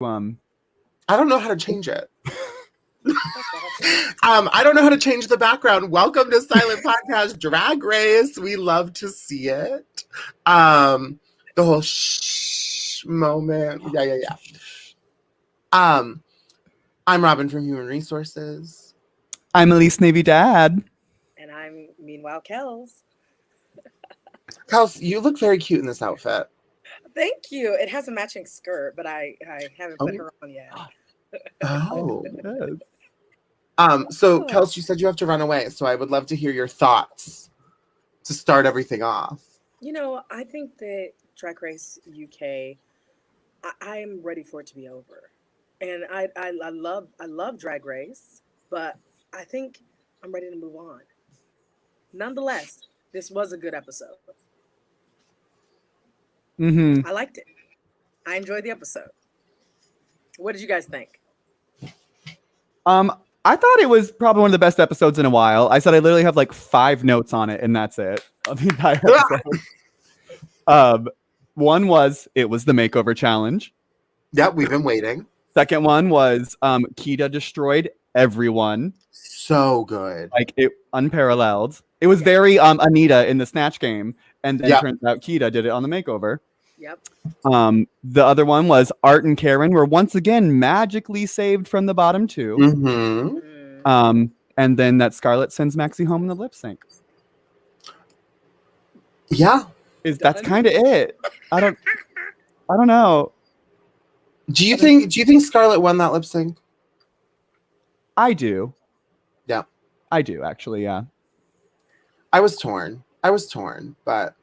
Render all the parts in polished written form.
I don't know how to change it. I don't know how to change the background. Welcome to Silent Podcast Drag Race. We love to see it. The whole shh moment. Yeah. I'm Robin from Human Resources. I'm Elise Navy Dad. And I'm meanwhile Kels. Kels, you look very cute in this outfit. Thank you. It has a matching skirt, but I haven't put her on yet. Oh. So Kels, you said you have to run away, so I would love to hear your thoughts to start everything off. You know, I think that Drag Race UK, I am ready for it to be over. And I love Drag Race, but I think I'm ready to move on. Nonetheless, this was a good episode. Mm-hmm. I liked it. I enjoyed the episode. What did you guys think? I thought it was probably one of the best episodes in a while. I said I literally have like 5 notes on it, and that's it of the entire episode. One was it was the makeover challenge. Yep, we've been waiting. Second one was Keita destroyed everyone. So good. Like it unparalleled. It was very Anita in the Snatch game, and then turns out Keita did it on the makeover. Yep. The other one was Art and Karen were once again magically saved from the bottom 2. Mm-hmm. And then that Scarlett sends Maxie home in the lip sync. Yeah. That's kind of it. I don't know. Do you think Scarlett won that lip sync? I do. Yeah. I do actually, yeah. I was torn, but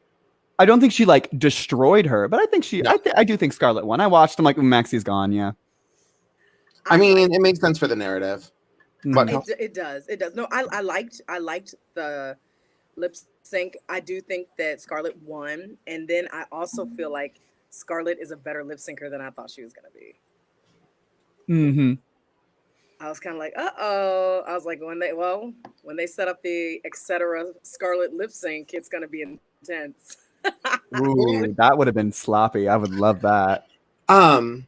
I don't think she like destroyed her, but I think she. No. I do think Scarlett won. I watched them like when Maxie's gone. Yeah. I mean, it makes sense for the narrative. But it does. No, I liked the lip sync. I do think that Scarlett won, and then I also feel like Scarlett is a better lip syncer than I thought she was gonna be. Mm-hmm. I was kind of like, uh-oh. I was like, when they set up the etc. Scarlett lip sync, it's gonna be intense. Ooh, that would have been sloppy. I would love that. I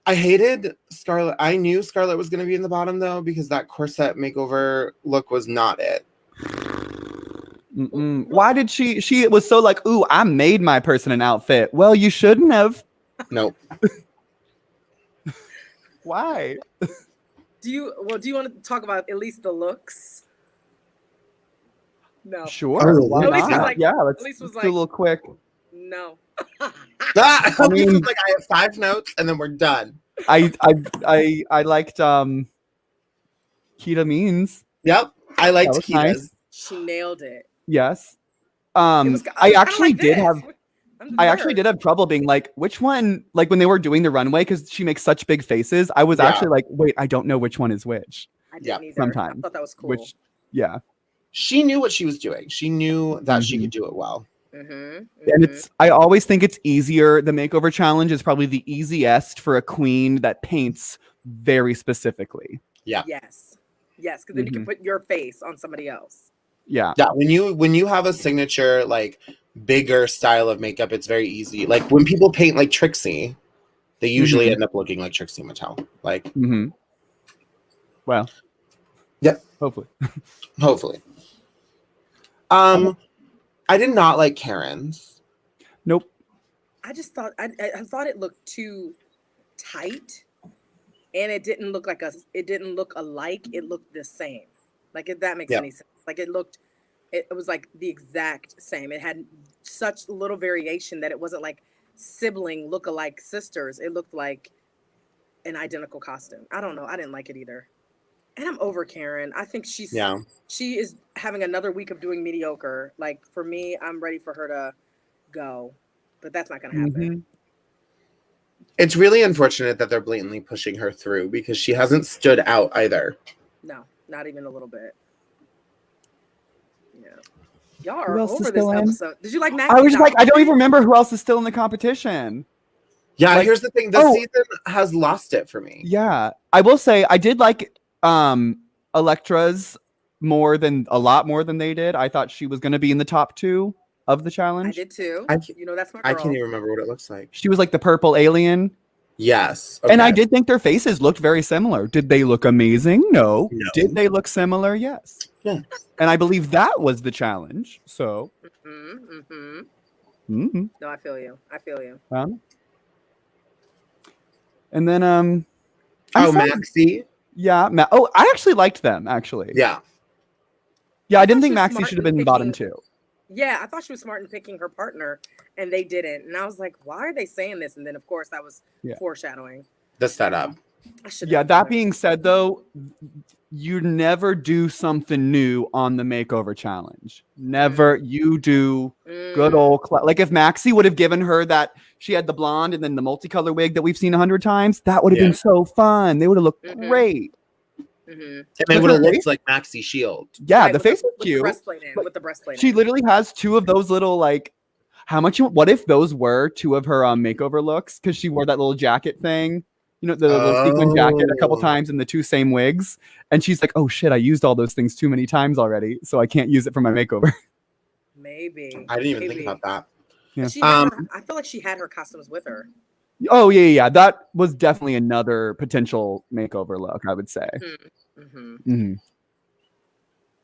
hated Scarlett. I knew Scarlett was going to be in the bottom though, because that corset makeover look was not it. Why did she was so like, ooh, I made my person an outfit. Well, you shouldn't have. Nope. Why? Do you want to talk about at least the looks? No. Sure. Why not? Was like, yeah, let's do a little quick. No. I mean, like I have 5 notes and then we're done. I liked Keita Means. Yep. I liked Keita's. Nice. She nailed it. Yes. I actually did have trouble being like, which one, like when they were doing the runway, because she makes such big faces. I was actually like, wait, I don't know which one is which. I didn't either. Sometimes. I thought that was cool. She knew what she was doing. She knew that she could do it well. And I always think it's easier. The makeover challenge is probably the easiest for a queen that paints very specifically. Yeah. Yes, because then you can put your face on somebody else. Yeah. When you have a signature like bigger style of makeup, it's very easy. Like when people paint like Trixie, they usually end up looking like Trixie Mattel. Like. Well. Yep. Hopefully. I did not like Karen's. Nope. I just thought I thought it looked too tight, and it didn't look like it didn't look alike. It looked the same. Like if that makes any sense. Like it was like the exact same. It had such little variation that it wasn't like sibling look-alike sisters. It looked like an identical costume. I don't know. I didn't like it either. And I'm over Karen. I think she is having another week of doing mediocre. Like for me, I'm ready for her to go, but that's not going to happen. It's really unfortunate that they're blatantly pushing her through because she hasn't stood out either. No, not even a little bit. Yeah, y'all are over this episode. Did you like Maxie? I was like, I don't even remember who else is still in the competition. Yeah, here's the thing: the season has lost it for me. Yeah, I will say I did like Electra's a lot more than they did. I thought she was going to be in the top 2 of the challenge. I did too. That's my girl. I can't even remember what it looks like. She was like the purple alien. Yes. Okay. And I did think their faces looked very similar. Did they look amazing? No. Did they look similar? Yes. Yes. And I believe that was the challenge. So. No, I feel you. And then Maxie. Yeah. I actually liked them. Actually. Yeah. Yeah, I didn't think Maxie should have been bottom 2. Yeah, I thought she was smart in picking her partner, and they didn't. And I was like, why are they saying this? And then, of course, that was foreshadowing. The setup. Yeah, that being said, though, you never do something new on the makeover challenge. Never. You do good old... Like, if Maxie would have given her that... She had the blonde and then the multicolor wig that we've seen 100 times, that would have been so fun. They would have looked great. And it would have looked like Maxie Shield. Yeah, the face was cute. With the breastplate she literally has 2 of those little, like... What if those were 2 of her makeover looks? Because she wore that little jacket thing. You know, the little sequin jacket a couple times in the 2 same wigs. And she's like, oh shit, I used all those things too many times already, so I can't use it for my makeover. Maybe. I didn't even think about that. Yeah. I feel like she had her costumes with her. Oh, yeah. That was definitely another potential makeover look, I would say.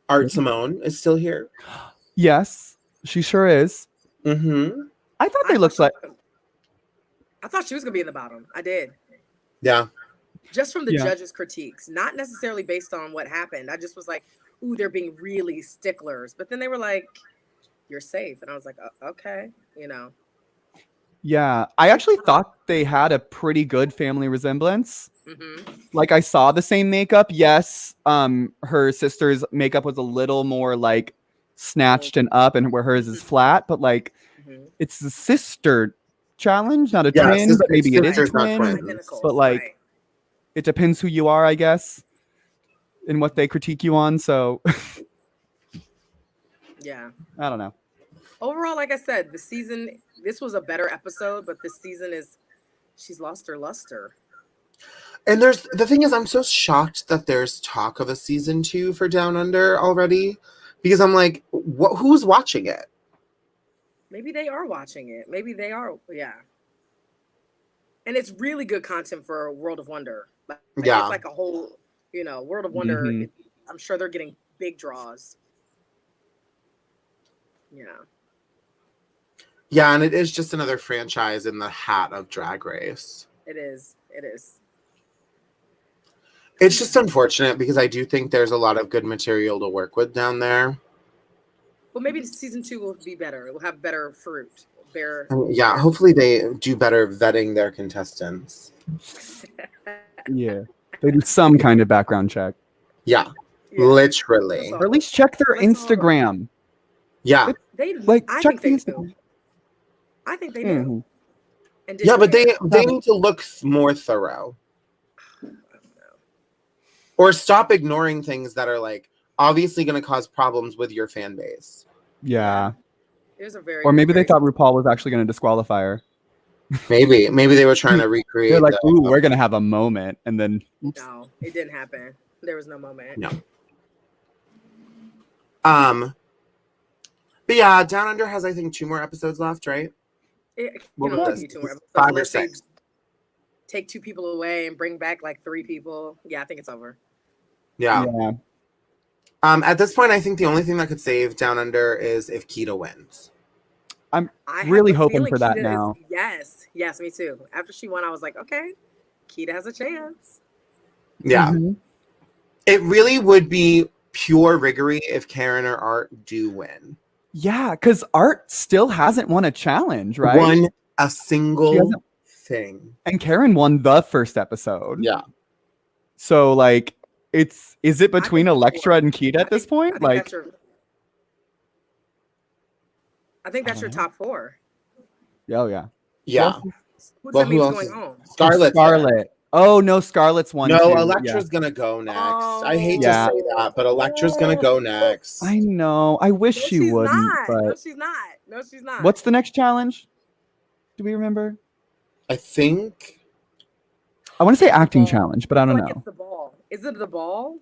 Art Simone is still here. Yes, she sure is. I thought they looked like... I thought she was going to be in the bottom. I did. Yeah. Just from the judges' critiques, not necessarily based on what happened. I just was like, ooh, they're being really sticklers. But then they were like, you're safe. And I was like, oh, okay, you know. Yeah, I actually thought they had a pretty good family resemblance. Like, I saw the same makeup. Yes, her sister's makeup was a little more like snatched and up, and where hers is flat. But like, it's the sister challenge, not a twin. But maybe it is a twin. But like, it depends who you are, I guess, and what they critique you on. So, yeah, I don't know. Overall, like I said, this was a better episode, but this season she's lost her luster. And the thing is, I'm so shocked that there's talk of a season 2 for Down Under already, because I'm like, who's watching it? Maybe they are watching it. Maybe they are. Yeah. And it's really good content for World of Wonder. Like, it's like a whole, World of Wonder. I'm sure they're getting big draws. Yeah. Yeah, and it is just another franchise in the hat of Drag Race. It is. It's just unfortunate because I do think there's a lot of good material to work with down there. Well, maybe season 2 will be better. It will have better fruit. Hopefully they do better vetting their contestants. Yeah. They do some kind of background check. Yeah. Literally. Or at least check their Instagram. Yeah. I think they do. I think they do. Yeah, but they need to look more thorough. Or stop ignoring things that are like obviously going to cause problems with your fan base. Yeah. Or maybe they thought RuPaul was actually going to disqualify her. Maybe they were trying to recreate. They're like, ooh, we're going to have a moment, and then oops. No, it didn't happen. There was no moment. No. But yeah, Down Under has I think 2 more episodes left, right? It can only be 2 more episodes. 5 or 6. Take 2 people away and bring back like 3 people. Yeah, I think it's over. Yeah. At this point, I think the only thing that could save Down Under is if Keita wins. I'm really hoping for that now. Yes, me too. After she won, I was like, okay, Keita has a chance. Yeah. It really would be pure riggery if Karen or Art do win. Yeah, because Art still hasn't won a challenge, right? Won a single thing. And Karen won the first episode. Yeah. So, like, is it between Elektra and Keita at this point? I think that's your top 4. Oh, yeah. Yeah. Who's that means going home? Scarlett. Oh, no, Scarlett's one. No, Electra's going to go next. I hate to say that, but Electra's going to go next. I know. I wish she wouldn't. But... No, she's not. What's the next challenge? Do we remember? I think. I want to say acting challenge, but I don't know. It's the ball. Is it the ball?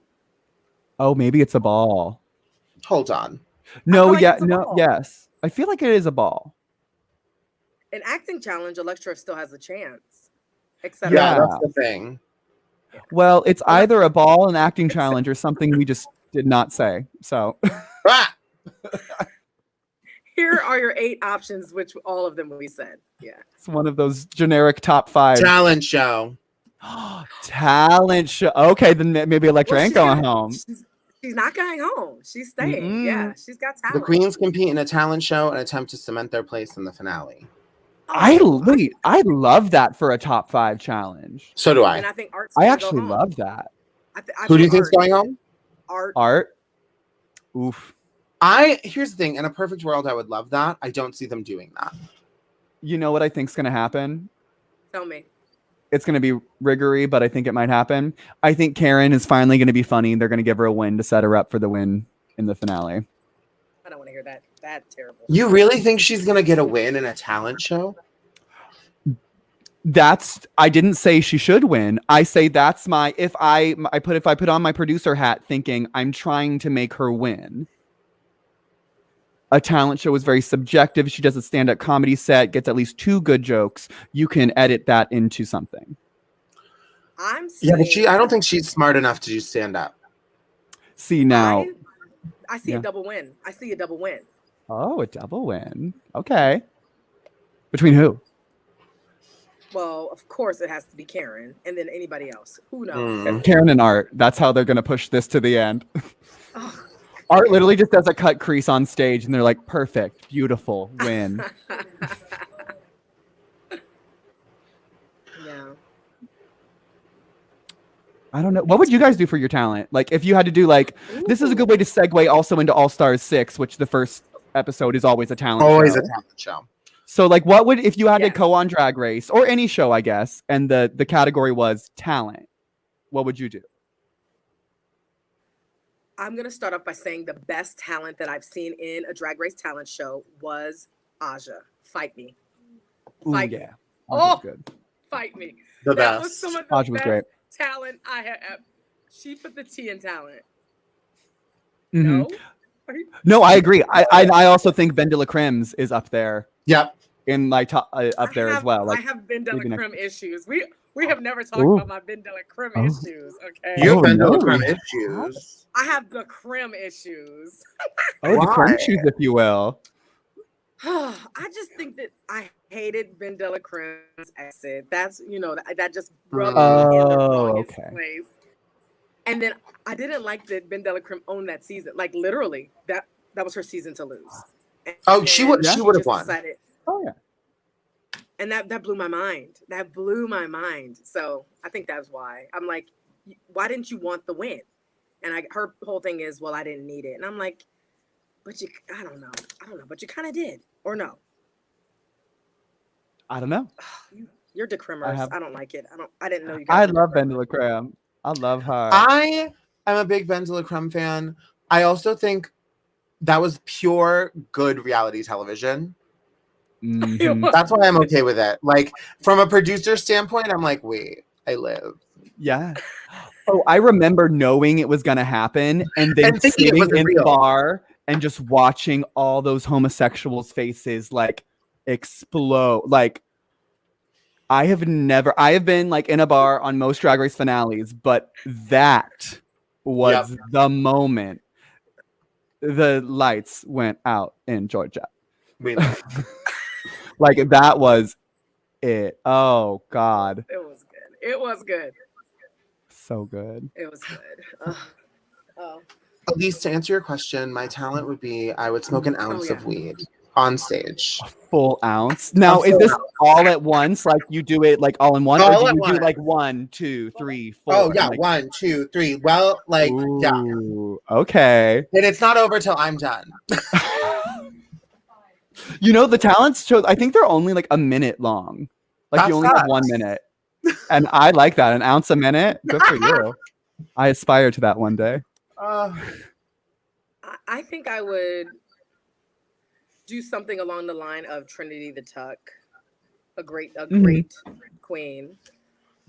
Oh, maybe it's a ball. Hold on. No, yes. I feel like it is a ball. An acting challenge, Elektra still has a chance. etc. Yeah, that's the thing. Well, it's either a ball, an acting challenge, or something we just did not say. So Ah! Here are your 8 options, which all of them we said. Yeah. it's one of those generic top 5. Talent show. Talent show. Okay, then maybe Electra Well, ain't going home. She's not going home. She's staying. Yeah, she's got The talent. queens compete in a talent show and attempt to cement their place in the finale. I love that for a top 5 challenge. So do I. And I think Art's I gonna actually go home. love that. Who do you think's going home? Art. Oof. Here's the thing. In a perfect world, I would love that. I don't see them doing that. You know what I think's gonna happen? Tell me. It's gonna be riggery, but I think it might happen. I think Karen is finally gonna be funny. They're gonna give her a win to set her up for the win in the finale. I don't want to hear that. That terrible. You really think she's gonna get a win in a talent show? I didn't say she should win. I say that's my if I put on my producer hat thinking I'm trying to make her win. A talent show is very subjective. She does a stand-up comedy set, gets at least 2 good jokes. You can edit that into something. But I don't think she's smart enough to do stand-up. See now. I see a double win. I see a double win. Oh, a double win. Okay. Between who? Well, of course it has to be Karen and then anybody else. Who knows? Karen and Art. That's how they're going to push this to the end. Oh. Art literally just does a cut crease on stage and they're like, perfect, beautiful, win. Yeah. I don't know. What would you guys do for your talent? Like if you had to do this is a good way to segue also into All Stars 6, which the first episode is always a talent show. Always a talent show. So what would, if you had to go on Drag Race or any show, I guess, and the category was talent, what would you do? I'm going to start off by saying the best talent that I've seen in a Drag Race talent show was Aja. Fight me. Fight me. Oh, good. Fight me. That best. Was some of the Aja was great. Talent I had. She put the T in talent. Mm-hmm. No, I agree. I also think Ben de la Creme's is up there. Yep. In my top up there as well. I have Ben de la Creme issues. We have never talked about my Ben de la Creme issues. Okay. You have Ben de la Creme issues. I have the creme issues. The creme issues, if you will. I just think that I hated Ben de la Creme's exit. That's that just rubbed me in the wrongest place. And then I didn't like that Ben de la Creme owned that season. Like literally, that was her season to lose. And she would have won. Decided, and that blew my mind. That blew my mind. So I think that's why. I'm like, why didn't you want the win? And her whole thing is, well, I didn't need it. And I'm like, but I don't know, but you kind of did, or no? I don't know. You're decrimers. I don't like it. I didn't know you guys. I love Ben de la Creme. I love her. I am a big Ben de la Creme fan. I also think that was pure good reality television. Mm-hmm. That's why I'm okay with it. Like from a producer standpoint, I'm like, wait, I live. Yeah. Oh, I remember knowing it was gonna happen and then sitting in the bar and just watching all those homosexuals' faces explode. Like I have been in a bar on most Drag Race finales, but that was the moment the lights went out in Georgia. We know. That was it. Oh God. It was good. It was good. So good. It was good. Elise, to answer your question, my talent would be I would smoke an ounce of weed on stage. A full ounce. Now, is this all at once? Like you do it all in one, or do you do 1, 2, 3, 4? Oh yeah, 1, 2, 3. Well, ooh, okay. And it's not over till I'm done. The talent shows, I think they're only a minute long. You only have 1 minute. And I like that. An ounce a minute. Good for you. I aspire to that one day. I think I would do something along the line of Trinity the Tuck, a great queen.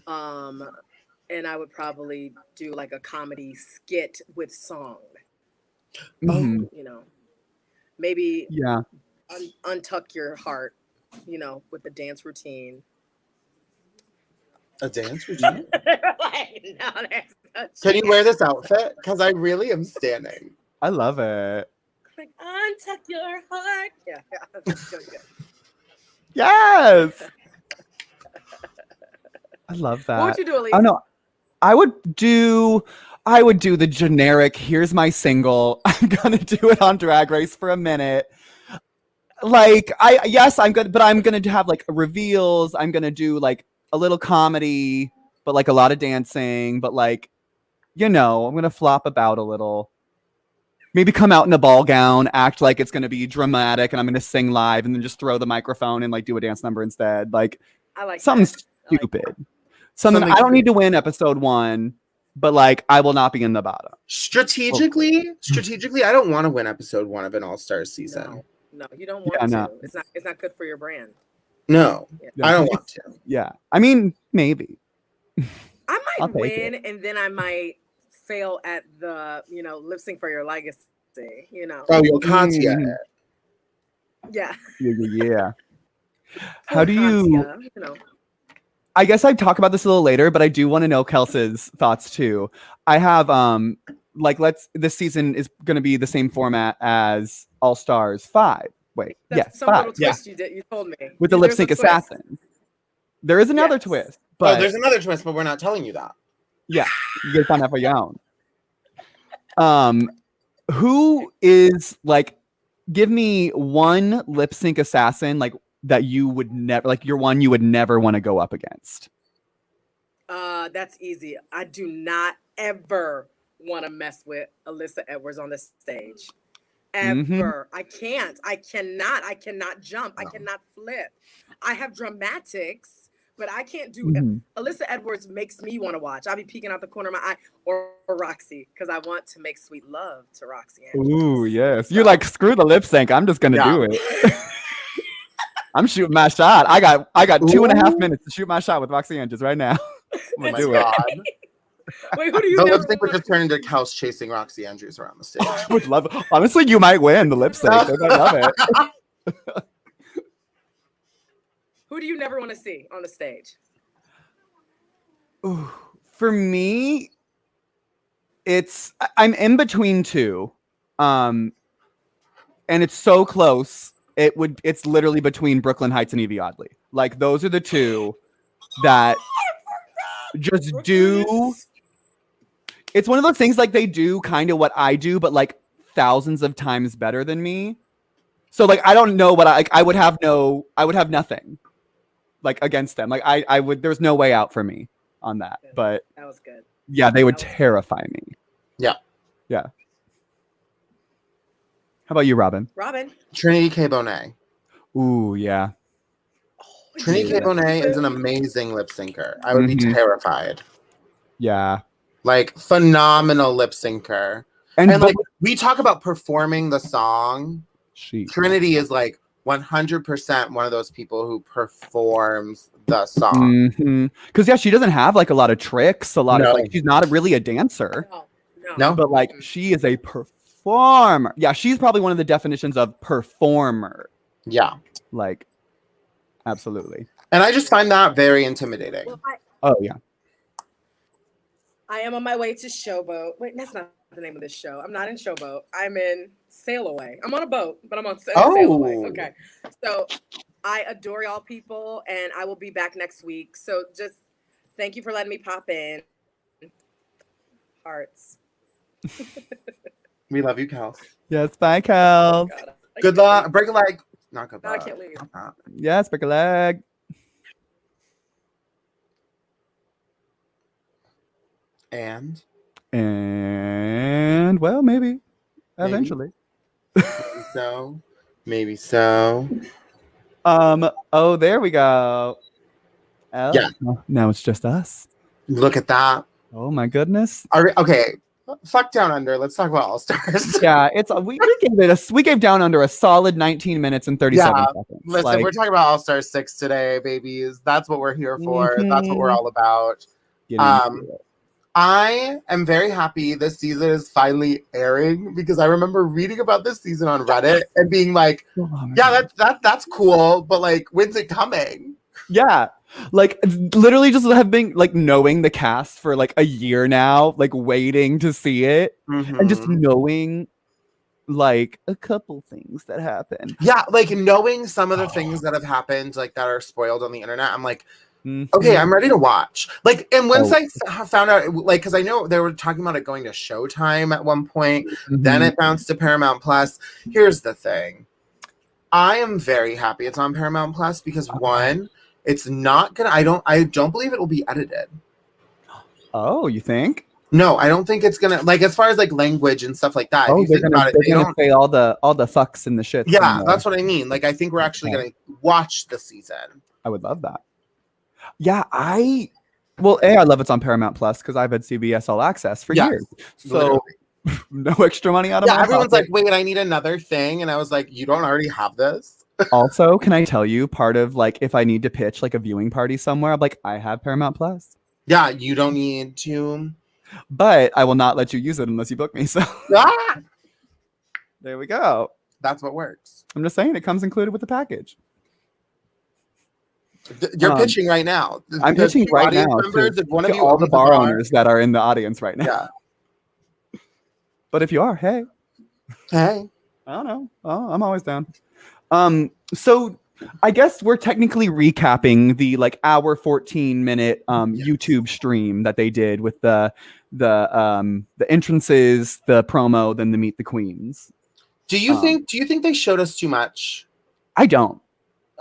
And I would probably do a comedy skit with song. Mm-hmm. Maybe untuck your heart, with the dance routine. A dance routine? Like, no, there's no Can you chance. wear this outfit? Because I really am standing. I love it. Like, untuck your heart. Yeah, that's good. Yes. I love that. What would you do, Elise? Oh no, I would do the generic. Here's my single. I'm gonna do it on Drag Race for a minute. Like I'm good, but I'm gonna have like reveals. I'm gonna do like a little comedy, but like a lot of dancing. But like, I'm gonna flop about a little. Maybe come out in a ball gown, act like it's gonna be dramatic, and I'm gonna sing live, and then just throw the microphone and like do a dance number instead. Like I like something that. stupid. I like Something I don't need to win episode 1, but like I will not be in the bottom. Strategically, I don't want to win episode 1 of an All-Stars season. No, you don't want to. It's not good for your brand. No, Yeah. I don't want to. Yeah, I mean maybe. I might win, it. and then I might fail at the lip sync for your legacy. Oh, you'll Katya Mhm. it. Yeah. Yeah. How do you? Katya, I guess I'd talk about this a little later, but I do want to know Kelsey's thoughts too. I have this season is going to be the same format as All Stars 5. Wait, That's yes, some 5. little twist you told me With the lip sync assassin. There is another twist. But there's another twist, but we're not telling you that. Yeah, you gotta find out for your own. Who is like? Give me one lip sync assassin like that you would never like. Your one you would never want to go up against. That's easy. I do not ever want to mess with Alyssa Edwards on the stage. Ever. I cannot jump. I cannot flip. I have dramatics, but I can't do Alyssa Edwards makes me want to watch. I'll be peeking out the corner of my eye, or Roxy, because I want to make sweet love to Roxy Andrews. Ooh, yes. You're like, screw the lip sync. I'm just gonna do it. I'm shooting my shot. I got 2.5 minutes to shoot my shot with Roxy Andrews right now. I'm gonna do it. Wait, who do you The never lip sync would just turn into Kels chasing Roxy Andrews around the stage. I would love it. Honestly, you might win the lip sync. I love it. Who do you never want to see on the stage? Ooh, for me, I'm in between two. And it's so close. It's literally between Brooklyn Heights and Evie Oddly. Like those are the two that just do. It's one of those things like they do kind of what I do, but like thousands of times better than me. So like I don't know what I would have nothing like against them. Like I would there's no way out for me on that. But that was good. Yeah, they would terrify me. Yeah. Yeah. How about you, Robin? Trinity K. Bonet. Ooh, yeah. Trinity K. Bonet is an amazing lip syncer. I would be terrified. Yeah. Like phenomenal lip syncer. And like we talk about performing the song. Trinity is like 100% one of those people who performs the song. Because she doesn't have like a lot of tricks. A lot of like she's not really a dancer. No. But like she is a performer. Yeah, she's probably one of the definitions of performer. Yeah. Like absolutely. And I just find that very intimidating. Oh yeah. I am on my way to Showboat. Wait, that's not the name of this show. I'm not in Showboat. I'm in Sail Away. I'm on a boat, but I'm on Sail Away. Okay. So I adore y'all people, and I will be back next week. So just thank you for letting me pop in. Hearts. We love you, Kels. Yes, bye, Kels. Oh, good luck. Break a leg. Not good luck. I can't leave. Yes, break a leg. And well, maybe. Eventually. Maybe so. Oh, there we go. Oh, yeah. Now it's just us. Look at that. Oh my goodness. Okay. Fuck Down Under. Let's talk about All Stars. Yeah, we gave Down Under a solid 19 minutes and 37 seconds. Listen, we're talking about All Stars 6 today, babies. That's what we're here for. That's what we're all about. I am very happy this season is finally airing because I remember reading about this season on Reddit and being like, that's cool, but like, when's it coming? Yeah. Like literally just have been like knowing the cast for like a year now, like waiting to see it and just knowing like a couple things that happen. Yeah, like knowing some of the things that have happened, like that are spoiled on the internet, I'm like, okay, I'm ready to watch. Like, and once I found out, like, because I know they were talking about it going to Showtime at one point, then it bounced to Paramount Plus. Here's the thing. I am very happy it's on Paramount Plus because one, it's not gonna, I don't believe it will be edited. Oh, you think? No, I don't think it's gonna, like, as far as like language and stuff like that. Oh, if you think about it, they're gonna say all the fucks and the shit. Yeah, that's what I mean. Like, I think we're actually gonna watch the season. I would love that. Yeah, I love it's on Paramount Plus because I've had CBS All Access for years. So no extra money out of my everyone's pocket. like, wait, I need another thing. And I was like, you don't already have this? Also, can I tell you part of like if I need to pitch like a viewing party somewhere, I'm like, I have Paramount Plus. Yeah, you don't need to. But I will not let you use it unless you book me. So there we go. That's what works. I'm just saying it comes included with the package. You're pitching right now. I'm pitching right now to one of you all the bar owners that are in the audience right now. Yeah. But if you are, hey. I don't know. Oh, I'm always down. So I guess we're technically recapping the like hour 14-minute YouTube stream that they did with the entrances, the promo, then the Meet the Queens. Do you think they showed us too much? I don't.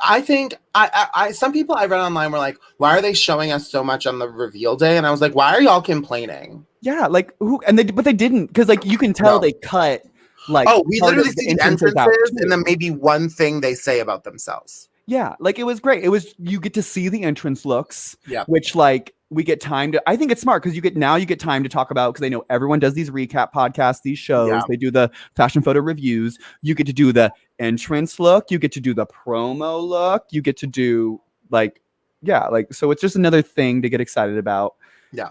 I think I some people I read online were like, why are they showing us so much on the reveal day? And I was like, why are y'all complaining? Yeah, like who? And but they didn't, because like you can tell they cut like. Oh, we literally see the entrances and then maybe one thing they say about themselves. Yeah, like it was great. It was, you get to see the entrance looks, which like we get time to, I think it's smart because you get time to talk about, because they know everyone does these recap podcasts, these shows, they do the fashion photo reviews. You get to do the entrance look, you get to do the promo look, you get to do like, so it's just another thing to get excited about. Yeah.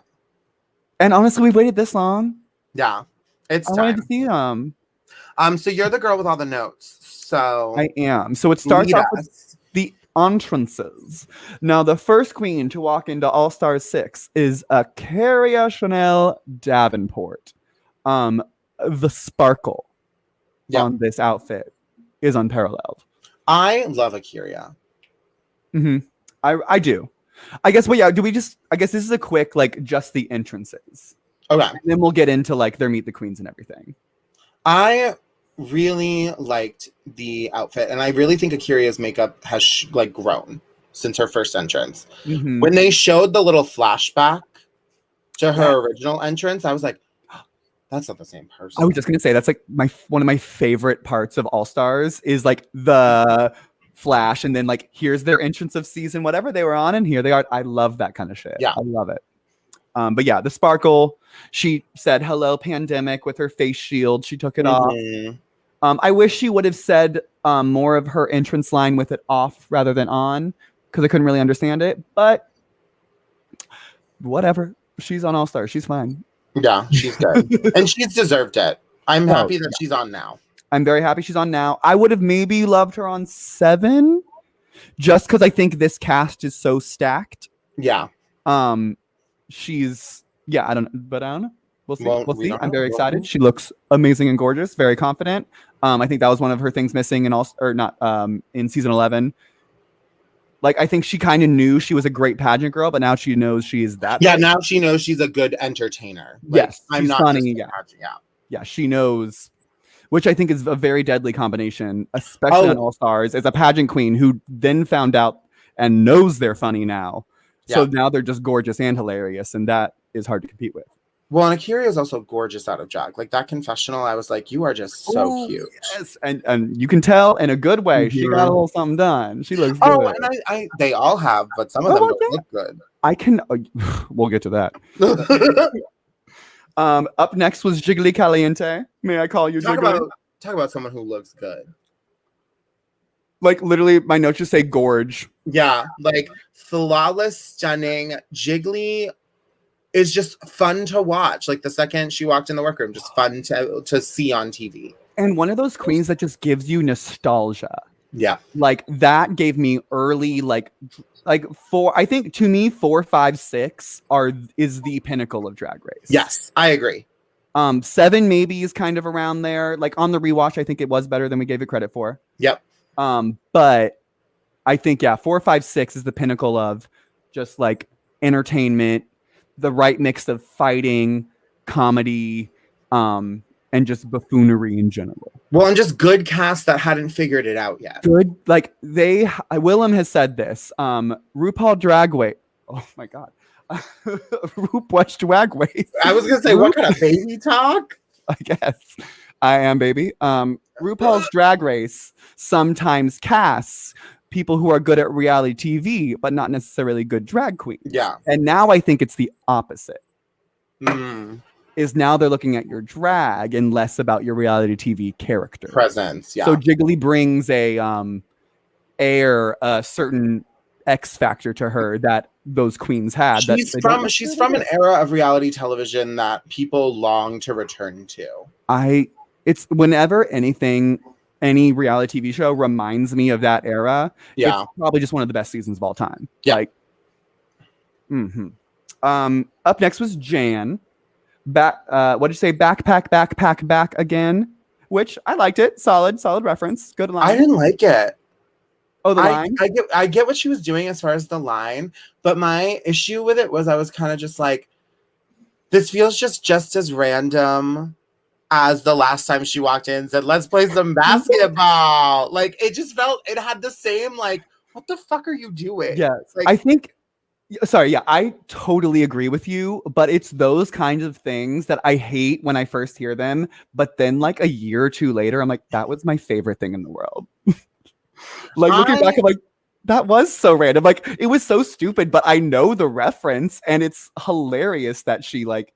And honestly, we've waited this long. Yeah. It's time. I wanted to see them. So you're the girl with all the notes. So I am. So it starts off with the entrances. Now, the first queen to walk into All Stars 6 is Carrie Chanel Davenport. The sparkle on this outfit is unparalleled. I love Akira. I do. I guess, I guess this is a quick, like, just the entrances. Okay. And then we'll get into, like, their Meet the Queens and everything. I really liked the outfit, and I really think Akira's makeup has grown since her first entrance. When they showed the little flashback to her original entrance, I was like, oh, that's not the same person. I was just gonna say that's like one of my favorite parts of All Stars is like the flash, and then like here's their entrance of season whatever they were on, and here they are. I love that kind of shit. I love it. But yeah, the sparkle. She said hello pandemic with her face shield. She took it off. I wish she would have said more of her entrance line with it off rather than on, because I couldn't really understand it. But whatever. She's on All Stars. She's fine. Yeah, she's good. And she's deserved it. I'm happy that she's on now. I'm very happy she's on now. I would have maybe loved her on 7, just because I think this cast is so stacked. Yeah. She's I don't know. We'll see. We'll see. I'm very know. excited. She looks amazing and gorgeous, very confident. I think that was one of her things missing in season 11. Like, I think she kind of knew she was a great pageant girl, but now she knows she is that. Yeah, now she knows she's a good entertainer. Yes, she's funny. Yeah, she knows, which I think is a very deadly combination, especially on All Stars, as a pageant queen who then found out and knows they're funny now. So now they're just gorgeous and hilarious, and that is hard to compete with. Well, and Akira is also gorgeous out of drag. Like that confessional, I was like, you are just so cute. Yes, and you can tell in a good way. She got a little something done. She looks good. Oh, and they all have, but some of them don't look good. I can. We'll get to that. Up next was Jiggly Caliente. May I call you Jiggly? Talk about someone who looks good. Like literally, my notes just say gorge. Yeah, like flawless, stunning. Jiggly is just fun to watch. Like the second she walked in the workroom, just fun to see on TV. And one of those queens that just gives you nostalgia. Yeah. Like that gave me early, like Like I think to me, 4, 5, 6 is the pinnacle of Drag Race. Yes, I agree. 7 maybe is kind of around there. Like on the rewatch, I think it was better than we gave it credit for. Yep. But I think 4, 5, 6 is the pinnacle of just like entertainment, the right mix of fighting, comedy, and just buffoonery in general. Well, and just good cast that hadn't figured it out yet. Good, like Willem has said this. RuPaul Drag Race. Oh my god. RuPaul's Drag Race. I was gonna say, what kind of baby talk? I guess I am baby. RuPaul's Drag Race sometimes casts people who are good at reality TV, but not necessarily good drag queens. Yeah. And now I think it's the opposite. Mm. Is now they're looking at your drag and less about your reality TV character presence. Yeah. So Jiggly brings a certain X factor to her that those queens had. She's from an era of reality television that people long to return to. It's whenever any reality TV show reminds me of that era. Yeah. It's probably just one of the best seasons of all time. Yeah. Like, up next was Jan. What did you say? Backpack back again, which I liked it. Solid reference. Good line. I didn't like it. Oh, the line? I get what she was doing as far as the line, but my issue with it was I was kind of just like, this feels just as random as the last time she walked in and said, let's play some basketball. Like, it just felt, it had the same, like, what the fuck are you doing? Yeah, like, I think, sorry, yeah, I totally agree with you, but it's those kinds of things that I hate when I first hear them, but then like a year or two later, I'm like, that was my favorite thing in the world. Like, looking back, I'm like, that was so random. Like, it was so stupid, but I know the reference, and it's hilarious that she, like,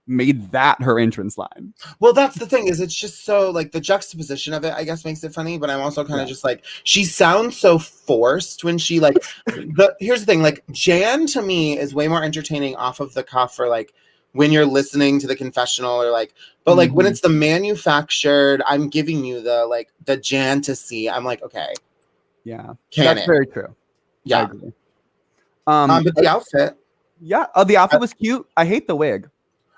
made that her entrance line. Well, that's the thing, is it's just so, like, the juxtaposition of it, I guess, makes it funny, but I'm also kind of just like, she sounds so forced when she, like, here's the thing, like, Jan, to me, is way more entertaining off of the cuff, or, like, when you're listening to the confessional, or, like, but, like, when it's the manufactured, I'm giving you the, like, the Jan to see, I'm like, okay. Yeah, Canon. That's very true. Yeah. I agree. But the outfit. Yeah. Oh, the outfit was cute. I hate the wig.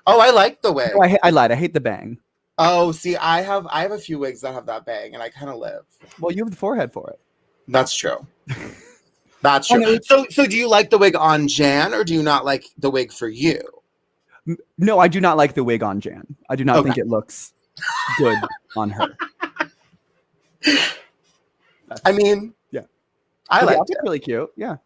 Oh, I like the wig. No, I lied. I hate the bang. Oh, see, I have a few wigs that have that bang, and I kind of live. Well, you have the forehead for it. That's true. That's true. So do you like the wig on Jan, or do you not like the wig for you? No, I do not like the wig on Jan. I do not think it looks good on her. I mean, yeah, I like it. Really cute. Yeah,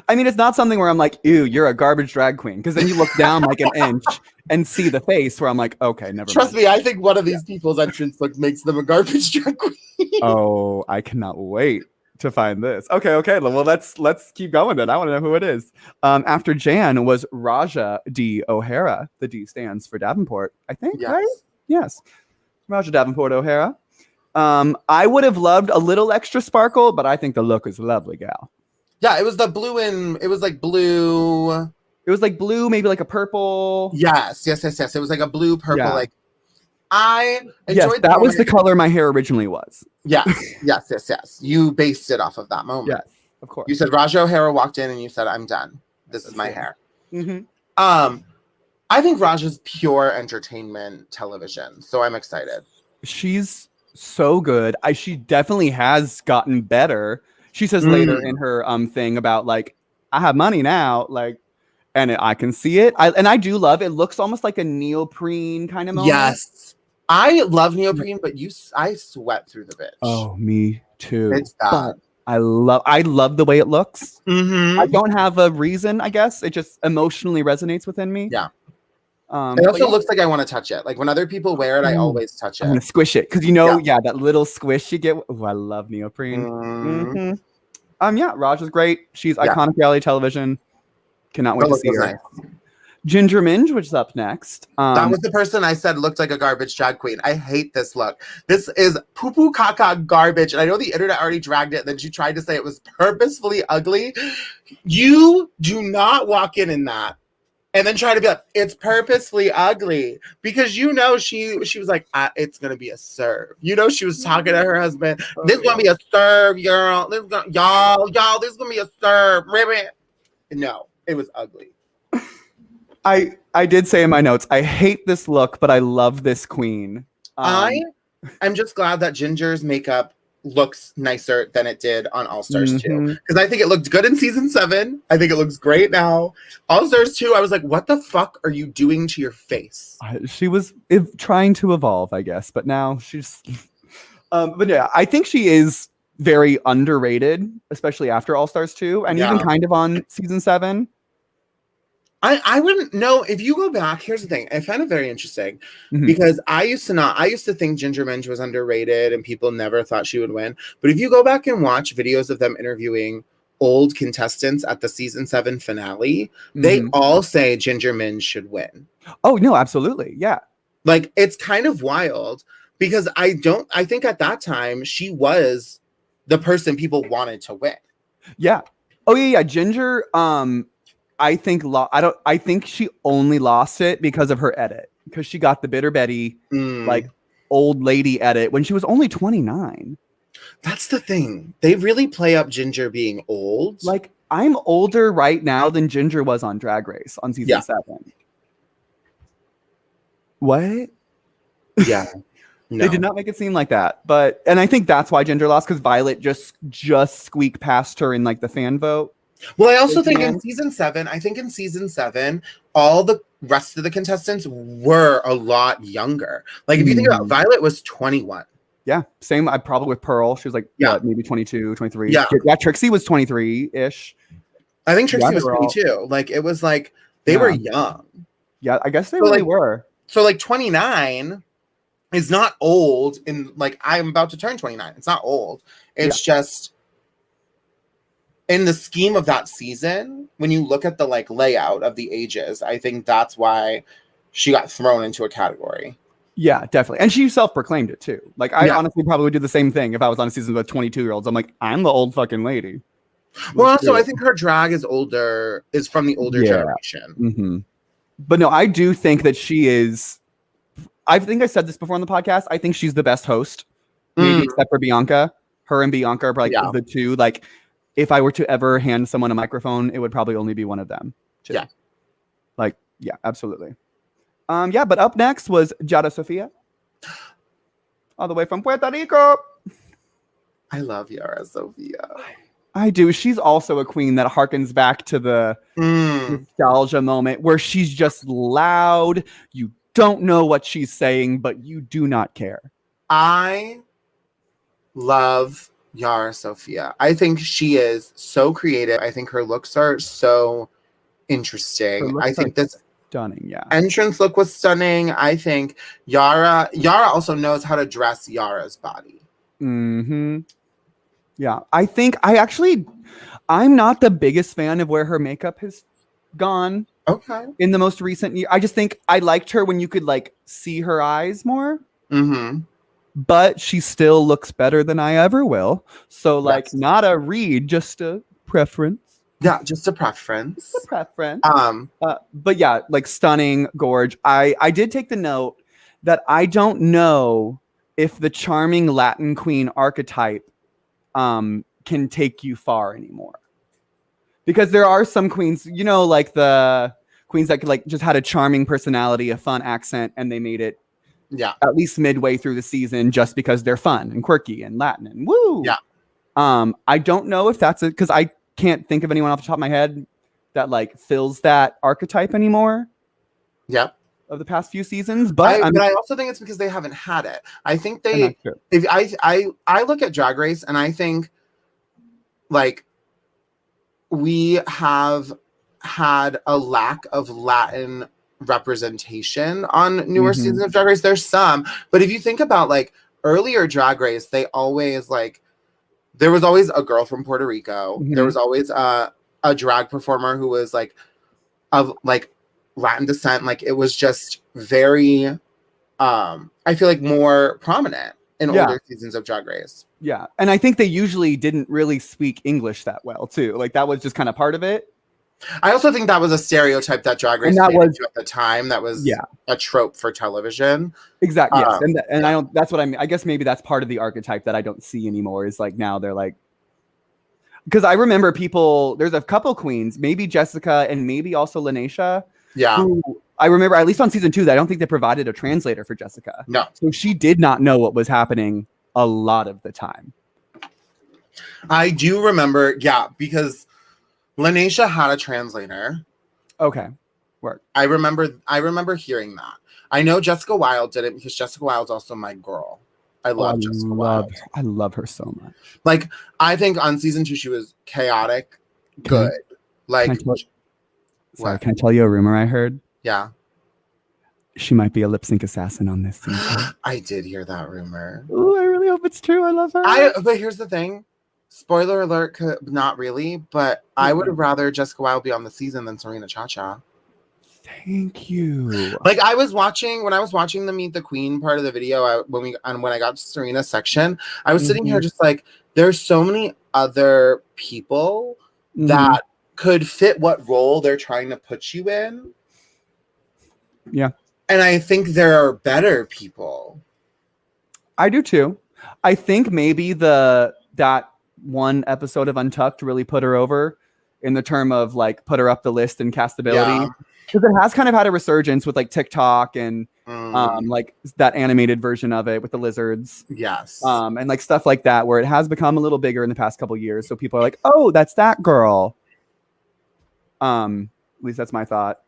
I mean, it's not something where I'm like, ew, you're a garbage drag queen, because then you look down like an inch and see the face where I'm like, okay, never Trust mind. me, I think one of these people's entrance look makes them a garbage drag queen. Oh, I cannot wait to find this. Okay. Well, let's keep going then. I want to know who it is. After Jan was Raja D. O'Hara. The D stands for Davenport, I think, Yes. right? Yes. Raja Davenport O'Hara. I would have loved a little extra sparkle, but I think the look is lovely, gal. Yeah, it was the blue it was like blue. It was like blue, maybe like a purple. Yes. It was like a blue, purple, Yeah. like, I enjoyed that was the color my hair originally was. Yes. You based it off of that moment. Yes, of course. You said Raja O'Hara walked in and you said, I'm done. This is my hair. Mm-hmm. I think Raja's pure entertainment television, so I'm excited. She's so good. She definitely has gotten better. She says later in her thing about, like, I have money now, like, and I can see it. I do love it. It looks almost like a neoprene kind of moment. Yes. I love neoprene, but I sweat through the bitch. Oh, me too. It's bad. I love the way it looks. Mm-hmm. I don't have a reason, I guess. It just emotionally resonates within me. Yeah. It also looks like I want to touch it. Like, when other people wear it, I always touch it. I'm gonna squish it because that little squish you get. Oh, I love neoprene. Mm-hmm. Yeah, Raja's great. She's iconic reality television. Cannot wait to see her. Nice. Ginger Minge, which is up next. That was the person I said looked like a garbage drag queen. I hate this look. This is poo-poo caca garbage. And I know the internet already dragged it. And then she tried to say it was purposefully ugly. You do not walk in that and then try to be like, it's purposefully ugly. Because she was like, it's going to be a serve. She was talking to her husband. This is going to be a serve, y'all. This is going to be a serve. Ribbit. no, it was ugly. I did say in my notes, I hate this look, but I love this queen. I'm just glad that Ginger's makeup looks nicer than it did on All Stars 2. Because I think it looked good in season 7. I think it looks great now. All Stars 2, I was like, what the fuck are you doing to your face? She was trying to evolve, I guess, but now she's... but yeah, I think she is very underrated, especially after All Stars 2, and even kind of on season 7. I wouldn't know. If you go back, here's the thing. I find it very interesting because I used to think Ginger Minj was underrated and people never thought she would win. But if you go back and watch videos of them interviewing old contestants at the season 7 finale, they all say Ginger Minj should win. Oh, no, absolutely. Yeah. Like, it's kind of wild because I think at that time she was the person people wanted to win. Yeah. Oh, yeah. Ginger, I think she only lost it because of her edit, because she got the Bitter Betty like old lady edit when she was only 29. That's the thing. They really play up Ginger being old. Like, I'm older right now than Ginger was on Drag Race on season 7. What? Yeah. No. They did not make it seem like that. And I think that's why Ginger lost, because Violet just squeaked past her in like the fan vote. Well, I also think in season 7, all the rest of the contestants were a lot younger. Like, if you think about Violet was 21. Yeah, same. I probably with Pearl. She was like, maybe 22, 23. Yeah. Trixie was 23-ish. I think Trixie was 22. Like, it was like, they were young. Yeah, I guess they really were. So, like, 29 is not old. I'm about to turn 29. It's not old. It's just... in the scheme of that season, when you look at the like layout of the ages, I think that's why she got thrown into a category. Yeah, definitely. And she self-proclaimed it too. Like, I honestly probably would do the same thing if I was on a season with 22-year-olds. I'm like, I'm the old fucking lady. Well, also, I think her drag is from the older generation. But no, I do think that she is... I think I said this before on the podcast. I think she's the best host, maybe except for Bianca. Her and Bianca are like the two, like... if I were to ever hand someone a microphone, it would probably only be one of them. Too. Yeah. Like, yeah, absolutely. But up next was Yara Sofia. All the way from Puerto Rico. I love Yara Sofia. I do. She's also a queen that harkens back to the nostalgia moment where she's just loud. You don't know what she's saying, but you do not care. I love Yara Sofia. I think she is so creative. I think her looks are so interesting. I think this stunning, entrance look was stunning. I think Yara also knows how to dress Yara's body. Yeah, I think I'm not the biggest fan of where her makeup has gone. Okay. In the most recent year, I just think I liked her when you could like see her eyes more. But she still looks better than I ever will. So, like, not a read, just a preference. Yeah, just a preference. Just a preference. But yeah, like, stunning, gorge. I did take the note that I don't know if the charming Latin queen archetype can take you far anymore. Because there are some queens, you know, like the queens that like just had a charming personality, a fun accent, and they made it at least midway through the season just because they're fun and quirky and Latin and woo. Yeah. I don't know if that's it, because I can't think of anyone off the top of my head that like fills that archetype anymore. Yep. Of the past few seasons, but I also think it's because they haven't had it. I think if I look at Drag Race and I think like we have had a lack of Latin representation on newer seasons of Drag Race. There's some, but if you think about like earlier Drag Race, they always like there was always a girl from Puerto Rico. There was always a drag performer who was like of like Latin descent. Like it was just very I feel like more prominent in older seasons of Drag Race. Yeah, and I think they usually didn't really speak English that well too. Like that was just kind of part of it. I also think that was a stereotype that Drag Race played into at the time. That was a trope for television. Exactly. Yes, and I don't. That's what I mean. I guess maybe that's part of the archetype that I don't see anymore. Is like now they're like, Because I remember people, there's a couple queens, maybe Jessica and maybe also Lanesha. Yeah. Who I remember, at least on season 2, that I don't think they provided a translator for Jessica. No. So she did not know what was happening a lot of the time. I do remember, yeah, because Lanesha had a translator. Okay. Work. I remember hearing that. I know Jessica Wilde did it because Jessica Wilde's also my girl. I love Jessica Wilde. I love her so much. Like, I think on season 2 she was chaotic, good. Like, can I tell you a rumor I heard? Yeah. She might be a lip sync assassin on this season. I did hear that rumor. Ooh, I really hope it's true. I love her. But here's the thing. Spoiler alert, not really, but I would have rather Jessica Wilde be on the season than Serena Chacha. Thank you. Like, when I was watching the Meet the Queen part of the video, when I got to Serena's section, I was sitting here just like, there's so many other people that could fit what role they're trying to put you in. Yeah. And I think there are better people. I do too. I think maybe that one episode of Untucked really put her over in the term of like put her up the list in castability. Because it has kind of had a resurgence with like TikTok and like that animated version of it with the lizards. Yes. And like stuff like that where it has become a little bigger in the past couple years. So people are like, oh, that's that girl. At least that's my thought.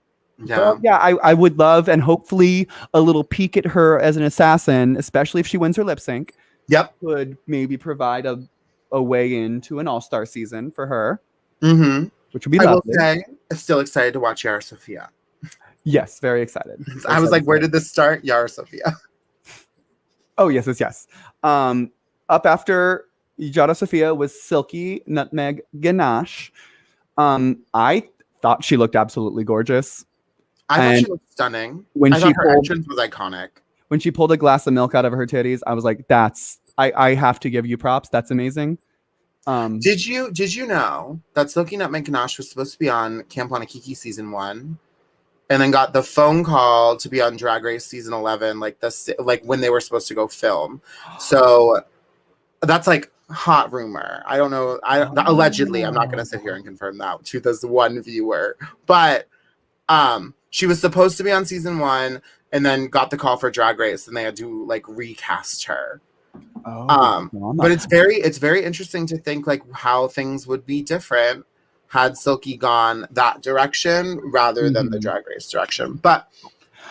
Yeah. But yeah, I would love and hopefully a little peek at her as an assassin, especially if she wins her lip sync. Yep. Would maybe provide a way into an all-star season for her. Which would be lovely. I will say, I'm still excited to watch Yara Sofia. Yes, very excited. I was like, where did this start? Yara Sofia. Oh, yes. Up after Yara Sofia was Silky Nutmeg Ganache. I thought she looked absolutely gorgeous. I thought she looked stunning. I thought her entrance was iconic. When she pulled a glass of milk out of her titties, I was like, I have to give you props. That's amazing. Did you know that Silky Nutmeg Ganache was supposed to be on Camp Wanakiki season 1, and then got the phone call to be on Drag Race season 11, like when they were supposed to go film? So that's like hot rumor. I don't know. Allegedly, I'm not going to sit here and confirm that to this one viewer, but she was supposed to be on season 1, and then got the call for Drag Race, and they had to like recast her. But it's very interesting to think like how things would be different had Silky gone that direction rather than the Drag Race direction. But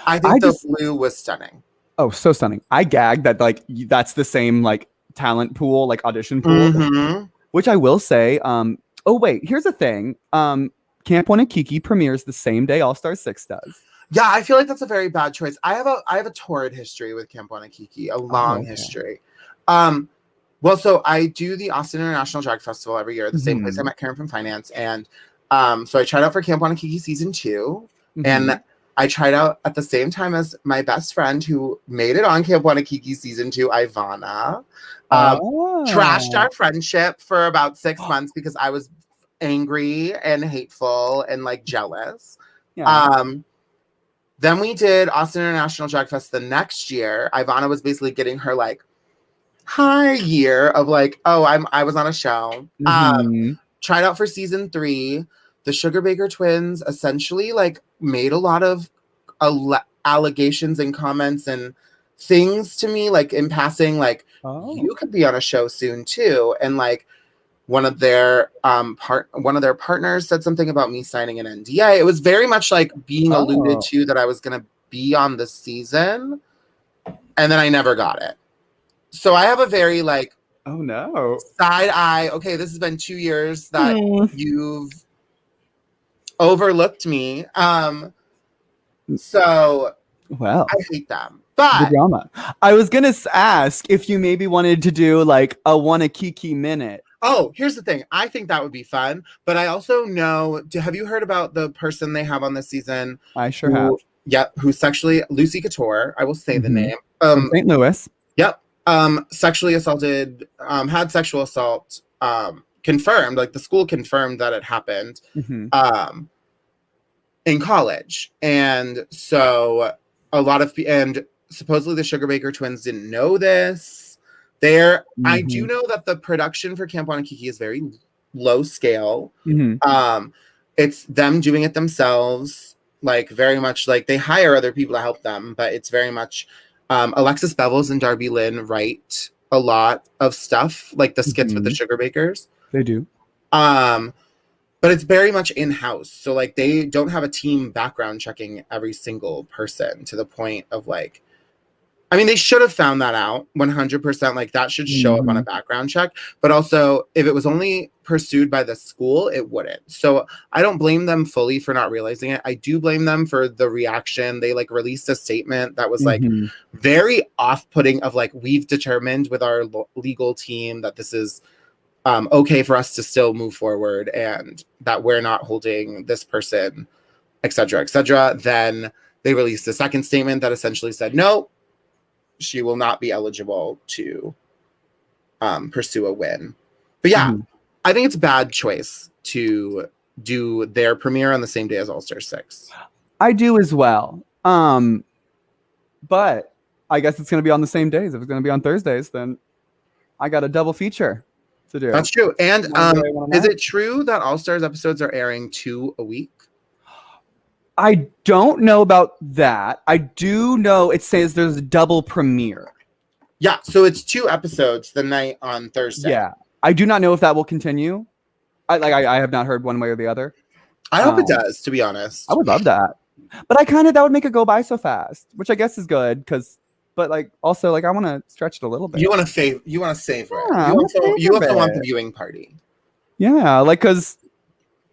I think the blue was stunning. Oh, so stunning. I gagged that like that's the same like talent pool, like audition pool. Which I will say, oh wait, here's the thing. Camp Wanakiki premieres the same day All Star 6 does. Yeah, I feel like that's a very bad choice. I have a torrid history with Camp Wanakiki, a long history. Well, so I do the Austin International Drag Festival every year, the same place I met Karen from finance. And so I tried out for Camp Wanakiki season 2. And I tried out at the same time as my best friend who made it on Camp Wanakiki season 2, Ivana. Trashed our friendship for about 6 months because I was angry and hateful and like jealous. Then we did Austin International Drag Fest the next year. Ivana was basically getting her like high year of like, oh, I was on a show. Tried out for season 3. The Sugar Baker twins essentially like made a lot of allegations and comments and things to me, like in passing, like you could be on a show soon too. And like one of their partners said something about me signing an NDA. It was very much like being alluded to that I was gonna be on the season, and then I never got it. So I have a very like, oh no, side eye. Okay, this has been 2 years that you've overlooked me. So well, I hate them. But the drama. I was gonna ask if you maybe wanted to do like a Wanakiki minute. Oh, here's the thing. I think that would be fun. But I also know. Have you heard about the person they have on this season? I sure have. Yep. Who's sexually Lucy Couture? I will say the name. From St. Louis. Yep. Sexually assaulted. Had sexual assault. Confirmed. Like the school confirmed that it happened. In college, and so a lot of and supposedly the Sugar Baker twins didn't know this. I do know that the production for Camp Wanakiki is very low scale. Mhm. It's them doing it themselves, like very much like they hire other people to help them, but it's very much Alexis Bevels and Darby Lynn write a lot of stuff, like the skits with the Mhm. sugar bakers. They do. But it's very much in-house. So like they don't have a team background checking every single person to the point of like, I mean, they should have found that out 100%. Like that should show up on a background check. But also, if it was only pursued by the school, it wouldn't. So I don't blame them fully for not realizing it. I do blame them for the reaction. They like released a statement that was like very off-putting of like, we've determined with our legal team that this is okay for us to still move forward and that we're not holding this person, et cetera, et cetera. Then they released a second statement that essentially said, no, she will not be eligible to pursue a win. But yeah, I think it's a bad choice to do their premiere on the same day as All Star 6. I do as well. But I guess it's going to be on the same days. If it's going to be on Thursdays, then I got a double feature to do. That's true. And is it true that All Stars episodes are airing 2 a week? I don't know about that. I do know it says there's a double premiere. Yeah, so it's 2 episodes the night on Thursday. Yeah, I do not know if that will continue. I have not heard one way or the other. I hope it does, to be honest. I would love that, but that would make it go by so fast, which I guess is good but like also like I want to stretch it a little bit. You want to savor it. Yeah, You also want the viewing party. Yeah, like because.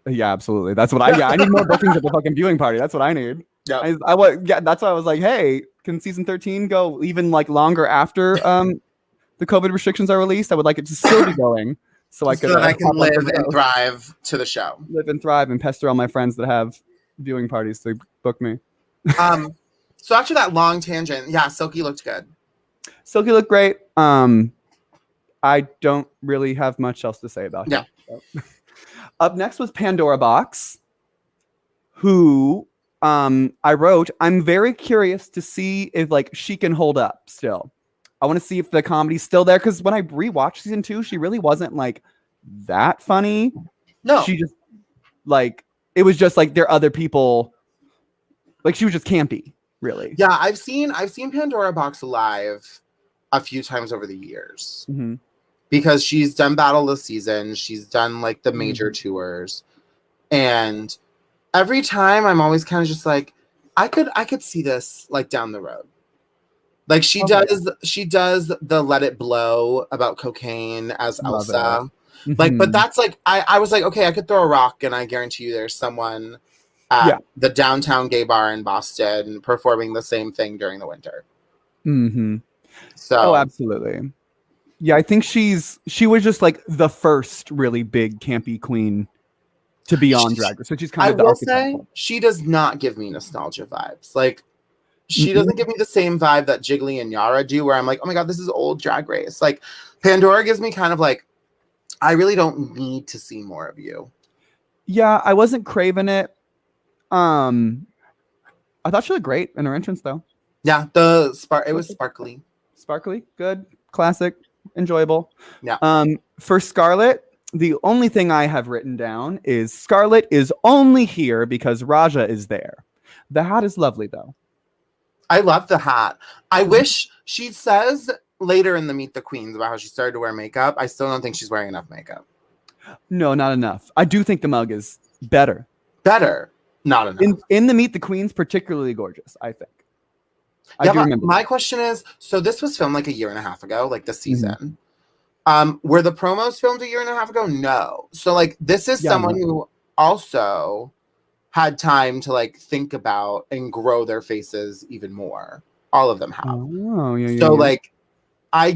Yeah, absolutely. That's what I need more bookings at the fucking viewing party. That's what I need. Yeah. That's why I was like, hey, can season 13 go even like longer after the COVID restrictions are released? I would like it to still be going so I that I can live and thrive to the show. Live and thrive and pester all my friends that have viewing parties to book me. So after that long tangent, yeah, Silky looked good. Silky looked great. I don't really have much else to say about her. So. Up next was Pandora Box, who I wrote, I'm very curious to see if like she can hold up still. I want to see if the comedy's still there, because when I rewatched season 2, she really wasn't like that funny. No. She just like, it was just like there are other people, like she was just campy, really. Yeah, I've seen Pandora Box live a few times over the years. Because she's done Battle this season. She's done like the major tours. And every time I'm always kind of just like, I could see this like down the road. Like she does the Let It Blow about cocaine as Elsa. Like, but that's like, I was like, okay, I could throw a rock and I guarantee you there's someone at the downtown gay bar in Boston performing the same thing during the winter. So absolutely. Yeah, I think she was just like the first really big campy queen to be on Drag Race. So she's kind of. I will say she does not give me nostalgia vibes. Like she doesn't give me the same vibe that Jiggly and Yara do, where I'm like, oh my god, this is old Drag Race. Like Pandora gives me kind of like, I really don't need to see more of you. Yeah, I wasn't craving it. I thought she looked great in her entrance though. Yeah, it was sparkly. Sparkly, good, classic. Enjoyable. Yeah. For Scarlett, the only thing I have written down is Scarlett is only here because Raja is there. The hat is lovely though. I love the hat. I wish she says later in the Meet the Queens about how she started to wear makeup. I still don't think she's wearing enough makeup. No, not enough. I do think the mug is better. Not enough. In the Meet the Queens, particularly gorgeous, I think. My question is, so this was filmed like a year and a half ago, like the season. Were the promos filmed a year and a half ago? No. So like this is someone who also had time to like think about and grow their faces even more. All of them have. Oh, yeah. So like I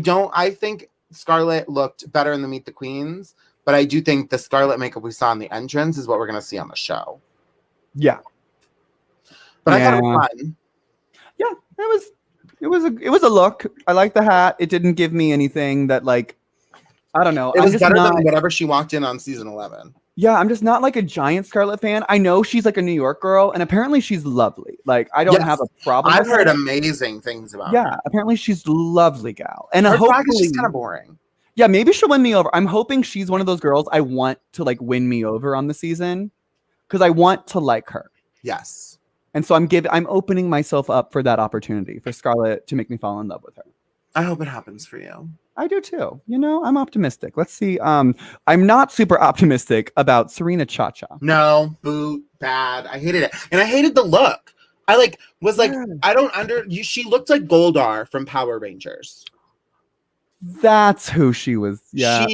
think Scarlett looked better in the Meet the Queens, but I do think the Scarlett makeup we saw in the entrance is what we're gonna see on the show. Yeah. But I thought it was fun. Yeah, it was a look. I like the hat. It didn't give me anything that like, I don't know. It was better than whatever she walked in on season 11. Yeah, I'm just not like a giant Scarlett fan. I know she's like a New York girl, and apparently she's lovely. Like I don't have a problem. I've heard amazing things about her. Yeah, apparently she's lovely gal, and her hopefully drag is just kind of boring. Yeah, maybe she'll win me over. I'm hoping she's one of those girls I want to like win me over on the season because I want to like her. Yes. And so I'm opening myself up for that opportunity for Scarlett to make me fall in love with her. I hope it happens for you. I do too. You know, I'm optimistic. Let's see. I'm not super optimistic about Serena Chacha. No, boo, bad. I hated it. And I hated the look. I like was like, I don't she looked like Goldar from Power Rangers. That's who she was. Yeah.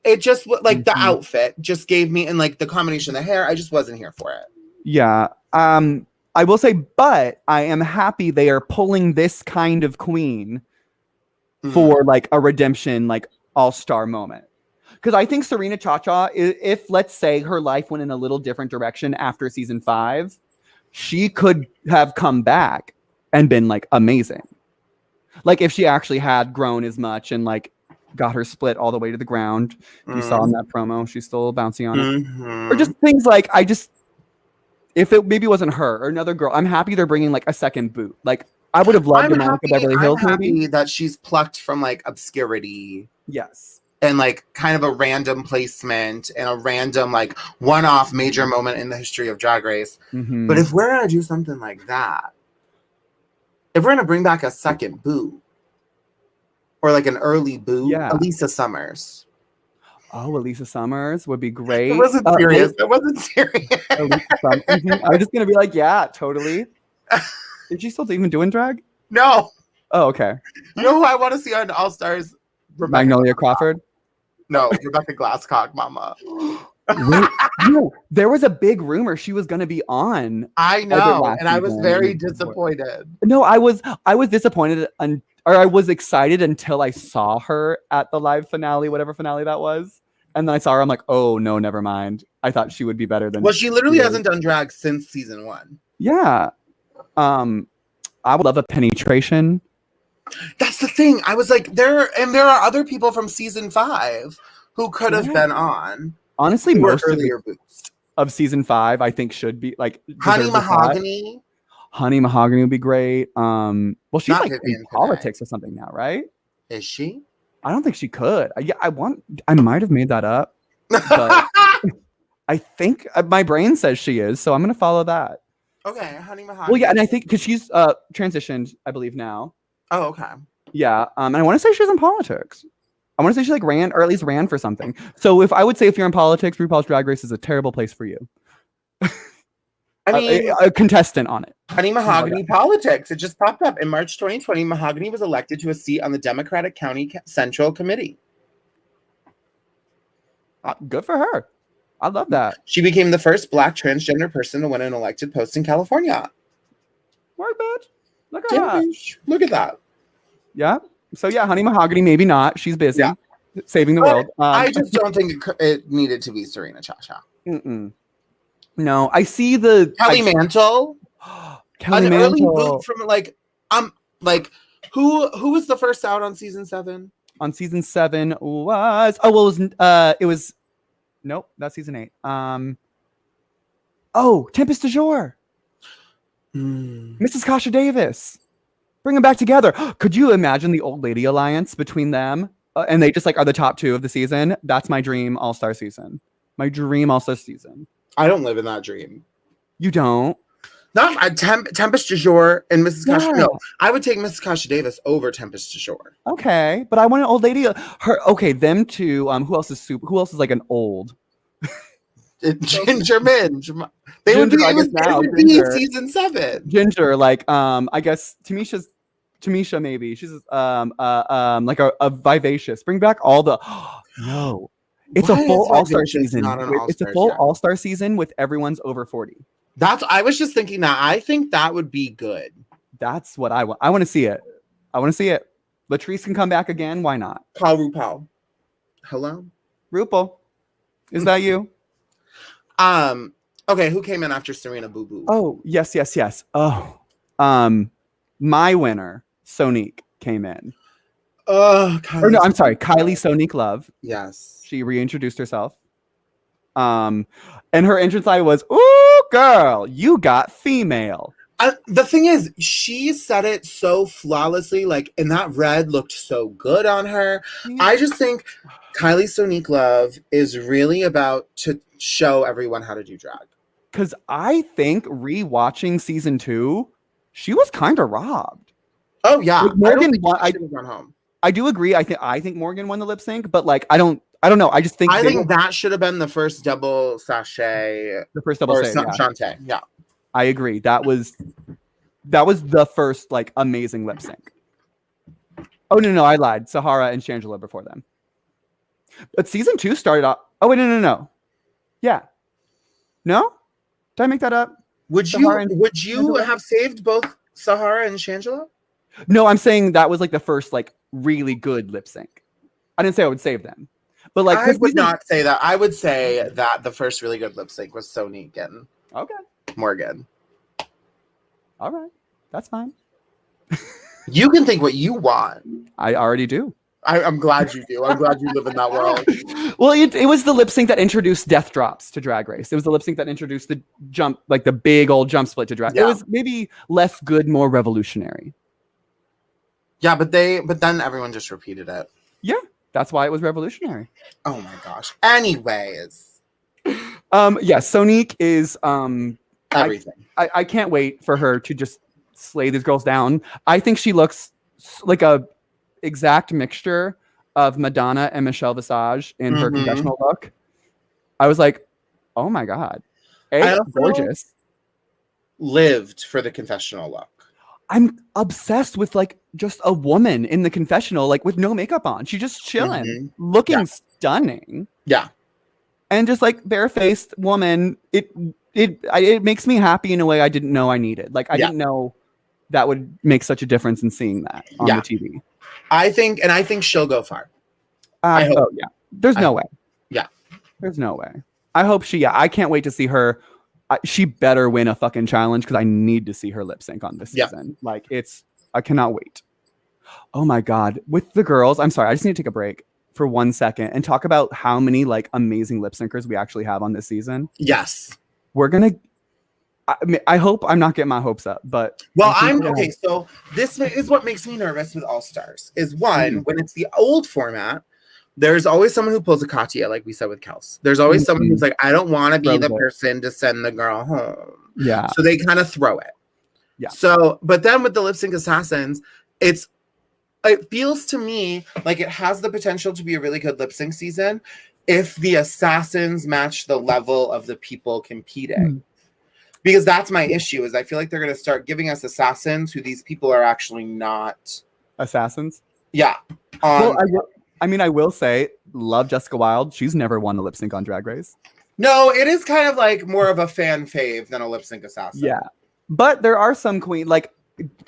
It just like the outfit just gave me, and like the combination of the hair, I just wasn't here for it. Yeah. I will say, but I am happy they are pulling this kind of queen for like a redemption, like all-star moment. Because I think Serena Chacha, if let's say her life went in a little different direction after season 5, she could have come back and been like amazing. Like if she actually had grown as much and like got her split all the way to the ground. You saw in that promo, she's still bouncing on it. Or just things like, if it maybe wasn't her or another girl, I'm happy they're bringing like a second boot. Like I would have loved Monica Beverly Hills. I'm happy that she's plucked from like obscurity. Yes. And like kind of a random placement and a random like one-off major moment in the history of Drag Race. But if we're gonna do something like that, if we're gonna bring back a second boo or like an early boo, Elisa Summers. Oh, Elisa Summers would be great. It wasn't serious. It wasn't serious. I was just gonna be like, yeah, totally. Is she still even doing drag? No. Oh, okay. You know who I want to see on All Stars? Magnolia Crawford. No, Rebecca Glasscock, mama. Wait, no, there was a big rumor she was going to be on. I know, and I was very disappointed. No, I was disappointed, or I was excited until I saw her at the live finale, whatever finale that was, and then I saw her. I'm like, oh no, never mind. I thought she would be better than. Well, she literally hasn't done drag since season 1. Yeah, I would love a penetration. That's the thing. I was like, there are other people from season 5 who could have been on. Honestly, most earlier boots of season 5, I think should be like Honey Mahogany. Honey Mahogany would be great. Well, she's Not like in politics or something now, right? Is she? I don't think she could. I might have made that up, but I think my brain says she is, so I'm gonna follow that. Okay, Honey Mahogany. Well, yeah, and I think because she's transitioned, I believe now. Oh, okay. Yeah, and I want to say she's in politics. I want to say she like ran, or at least ran for something. So if you're in politics, RuPaul's Drag Race is a terrible place for you. I mean, a contestant on it. Honey Mahogany politics. It just popped up in March 2020. Mahogany was elected to a seat on the Democratic County Central Committee. Good for her. I love that. She became the first Black transgender person to win an elected post in California. Work, bitch. Look at that. Look at that. Yeah. So yeah, Honey Mahogany, maybe not. She's busy saving the world. I just don't think it needed to be Serena Chacha. No, I see the Kelly Mantle. Kelly Mantle. Early boot from who was the first out on season 7? On season 7 it was nope, that's season 8. Tempest du Jour. Mrs. Kasha Davis. Bring them back together. Could you imagine the Old Lady Alliance between them? And they just like are the top 2 of the season. That's my dream all-star season. My dream all-star season. I don't live in that dream. You don't? Not Tempest du Jour and Mrs. Kasha. No, I would take Mrs. Kasha Davis over Tempest du Jour. Okay, but I want an old lady. Them two. Who else is super? Who else is like an old? Ginger Minge. They would be season 7. Ginger, like I guess Tamisha maybe. She's like a vivacious. Bring back all the no. It's a full all-star season. It's a full all-star season with everyone's over 40. I was just thinking that. I think that would be good. That's what I want. I want to see it. Latrice can come back again. Why not? Call RuPaul. Hello? RuPaul. Is that you? Okay, who came in after Serena Boo Boo? Oh, yes. Oh. My winner, Sonique, came in. I'm sorry, Kylie Sonique Love. Yes. She reintroduced herself. And her entrance line was, "Ooh, girl, you got female." The thing is, she said it so flawlessly, like, and that red looked so good on her. I just think Kylie Sonique Love is really about to show everyone how to do drag. Because I think rewatching season 2, she was kind of robbed. Oh yeah, like, Morgan, I should have gone home. I do agree. I think Morgan won the lip sync, but like I don't know. I just think that should have been the first double sachet. The first double sachet. Shantae. Yeah, I agree. That was the first like amazing lip sync. Oh no, I lied. Sahara and Shangela before them. But season 2 started off. Oh wait, no. Yeah. No? Did I make that up? Would you have saved both Sahara and Shangela? No, I'm saying that was like the first like really good lip sync. I didn't say I would save them. But like I would not say that. I would say that the first really good lip sync was Sonique and Morgan. All right. That's fine. You can think what you want. I already do. I'm glad you do. I'm glad you live in that world. Well, it was the lip sync that introduced death drops to Drag Race. It was the lip sync that introduced the jump, like the big old jump split to Drag. Yeah. It was maybe less good, more revolutionary. Yeah, but then everyone just repeated it. Yeah, that's why it was revolutionary. Oh my gosh. Anyways. Sonique is everything. I can't wait for her to just slay these girls down. I think she looks like a exact mixture of Madonna and Michelle Visage in her confessional look. I was like, oh my God. Gorgeous. Lived for the confessional look. I'm obsessed with like just a woman in the confessional, like with no makeup on. She's just chilling, looking stunning. Yeah. And just like barefaced woman, it makes me happy in a way I didn't know I needed. Like I didn't know that would make such a difference in seeing that on the TV. I think she'll go far. I hope. There's no way. Yeah. There's no way. I hope I can't wait to see her. She better win a fucking challenge because I need to see her lip sync on this season. Like I cannot wait. Oh my God. With the girls, I'm sorry. I just need to take a break for 1 second and talk about how many like amazing lip syncers we actually have on this season. Yes. We're going to, I hope I'm not getting my hopes up, but. Well, okay. So this is what makes me nervous with All Stars is one, when it's the old format, there's always someone who pulls a Katya, like we said with Kels. There's always someone who's like, I don't want to be the person to send the girl home. Yeah. So they kind of throw it. Yeah. So, but then with the Lip Sync Assassins, it feels to me like it has the potential to be a really good lip sync season if the assassins match the level of the people competing. Because that's my issue is I feel like they're going to start giving us assassins who these people are actually not. Assassins? Yeah. I will say, love Jessica Wilde. She's never won a lip sync on Drag Race. No, it is kind of like more of a fan fave than a lip sync assassin. Yeah. But there are some like,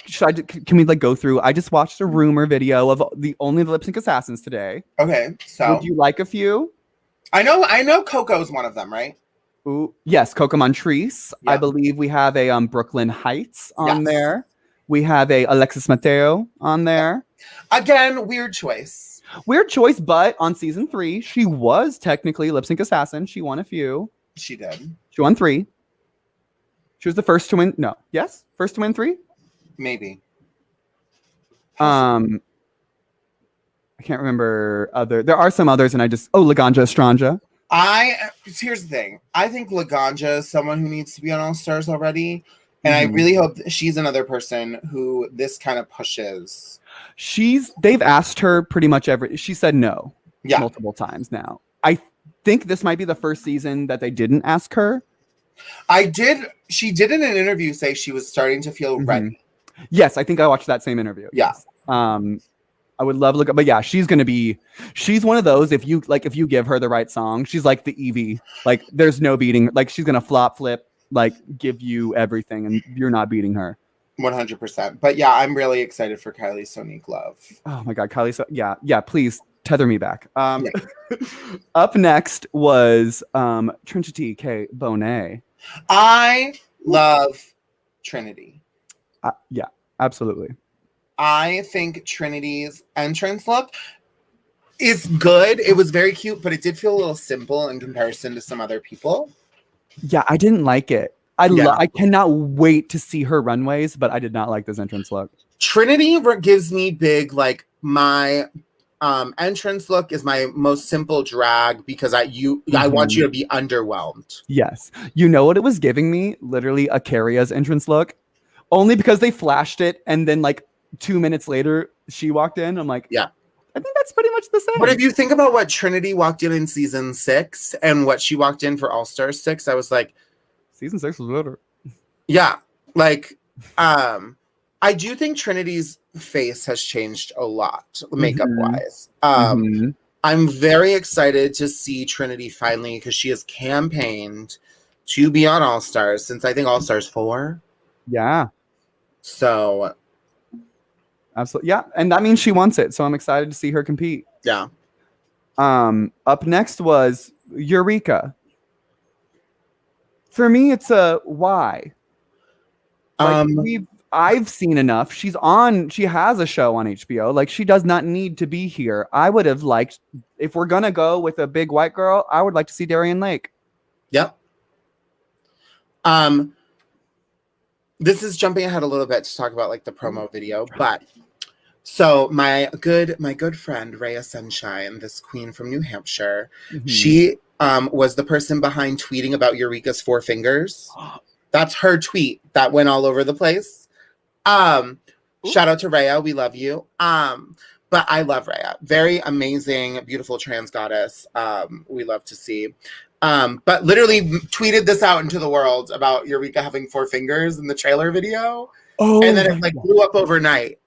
can we like go through? I just watched a rumor video of the lip sync assassins today. Okay. So would you like a few? I know Coco's one of them, right? Ooh, yes, Coco Montrese. Yeah. I believe we have a Brooklyn Heights on there. We have a Alexis Mateo on there. Again, weird choice. Weird choice, but on season 3, she was technically lip sync assassin. She won a few. She did. She won 3. She was the first to win. No. Yes? First to win 3? Maybe. I can't remember there are some others and Laganja Estranja. Here's the thing. I think Laganja is someone who needs to be on All Stars already. And I really hope she's another person who this kind of pushes. They've asked her pretty much she said no multiple times now. I think this might be the first season that they didn't ask her. She did in an interview say she was starting to feel ready. Yes, I think I watched that same interview. Yeah. I would love to look up, but yeah, she's one of those, if you give her the right song, she's like the Eevee. Like there's no beating, like she's going to flip, like give you everything and you're not beating her. 100%. But yeah, I'm really excited for Kylie Sonique Love. Oh my God, Kylie. Yeah, please tether me back. Up next was Trinity K. Bonet. I love Trinity. Yeah, absolutely. I think Trinity's entrance look is good. It was very cute, but it did feel a little simple in comparison to some other people. Yeah, I didn't like it. I cannot wait to see her runways, but I did not like this entrance look. Trinity gives me big, like, my entrance look is my most simple drag because I want you to be underwhelmed. Yes. You know what it was giving me? Literally a Carria's entrance look. Only because they flashed it and then like 2 minutes later she walked in. I'm like, yeah. I think that's pretty much the same. But if you think about what Trinity walked in season 6 and what she walked in for All Stars 6, I was like, season 6 was better. Yeah. Like, I do think Trinity's face has changed a lot, makeup wise. I'm very excited to see Trinity finally, because she has campaigned to be on All Stars since I think All Stars 4. Yeah. So. Absolutely. Yeah. And that means she wants it. So I'm excited to see her compete. Yeah. Up next was Eureka. For me, it's a why. Like, I've seen enough. She has a show on HBO. Like, she does not need to be here. I would have liked, if we're gonna go with a big white girl, I would like to see Darian Lake. Yep. This is jumping ahead a little bit to talk about like the promo video, but so my good friend Rhea Sunshine, this queen from New Hampshire, she was the person behind tweeting about Eureka's 4 fingers. That's her tweet that went all over the place. Shout out to Rhea, we love you. But I love Rhea. Very amazing, beautiful trans goddess. We love to see. But literally tweeted this out into the world about Eureka having 4 fingers in the trailer video. Oh, and then it like blew up overnight.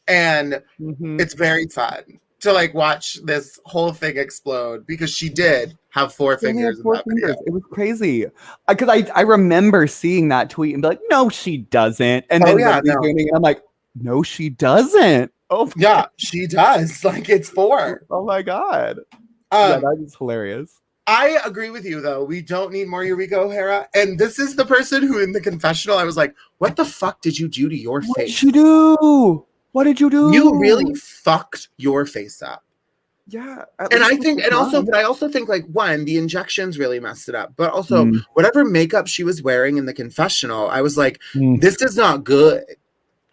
And it's very fun to like watch this whole thing explode because she did have 4 fingers in that video. It was crazy. Because I remember seeing that tweet and be like, no, she doesn't. And then I'm like, no, she doesn't. Oh yeah, she does. Like, it's 4. Oh my God. Yeah, that is hilarious. I agree with you, though. We don't need more Eureka O'Hara. And this is the person who, in the confessional, I was like, what the fuck did you do to your face? What did you do? What did you do? You really fucked your face up. Yeah. And I also think, like, one, the injections really messed it up. But also, whatever makeup she was wearing in the confessional, I was like, this is not good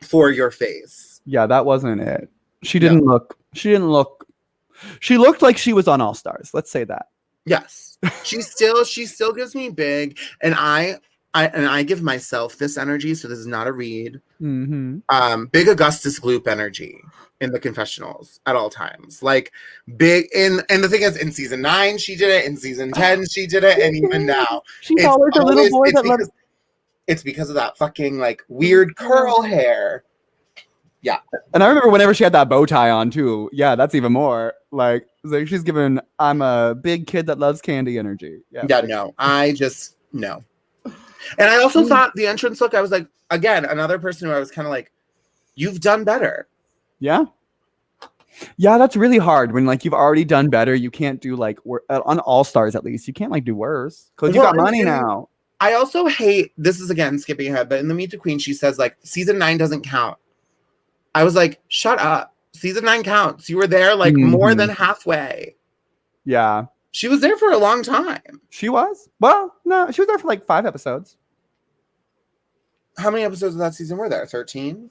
for your face. Yeah, that wasn't it. She looked like she was on All Stars. Let's say that. Yes. She still gives me big, and I give myself this energy, so this is not a read. Big Augustus Gloop energy in the confessionals at all times. Like big and the thing is, in season 9 she did it, in season 10 she did it, and even now she's always a little boy that loves. It's because of that fucking like weird curl hair. Yeah. And I remember whenever she had that bow tie on too. Yeah, that's even more like she's given I'm a big kid that loves candy energy. Yeah, no. I just no. And I also thought the entrance look, I was like, again, another person who I was kind of like, you've done better. Yeah. Yeah, that's really hard when like you've already done better. You can't do like on All Stars at least. You can't like do worse because you got money now. I also hate, this is again skipping ahead, but in the Meet the Queen, she says like season 9 doesn't count. I was like, shut up. Season 9 counts. You were there like more than halfway. Yeah. She was there for a long time. She was? Well, no, she was there for like 5 episodes. How many episodes of that season were there? 13?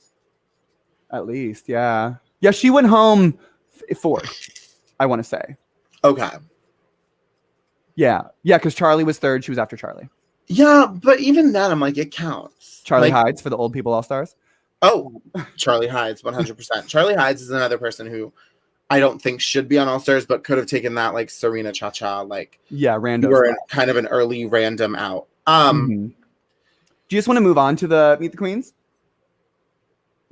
At least, yeah. Yeah, she went home 4th, I want to say. Okay. Yeah. Yeah, because Charlie was 3rd. She was after Charlie. Yeah, but even then, I'm like, it counts. Charlie Hides for the old people All Stars. Oh, Charlie Hides, 100%. Charlie Hides is another person who I don't think should be on All Stars, but could have taken that like Serena Cha-Cha, like random. You were kind of an early random out. Do you just want to move on to the Meet the Queens?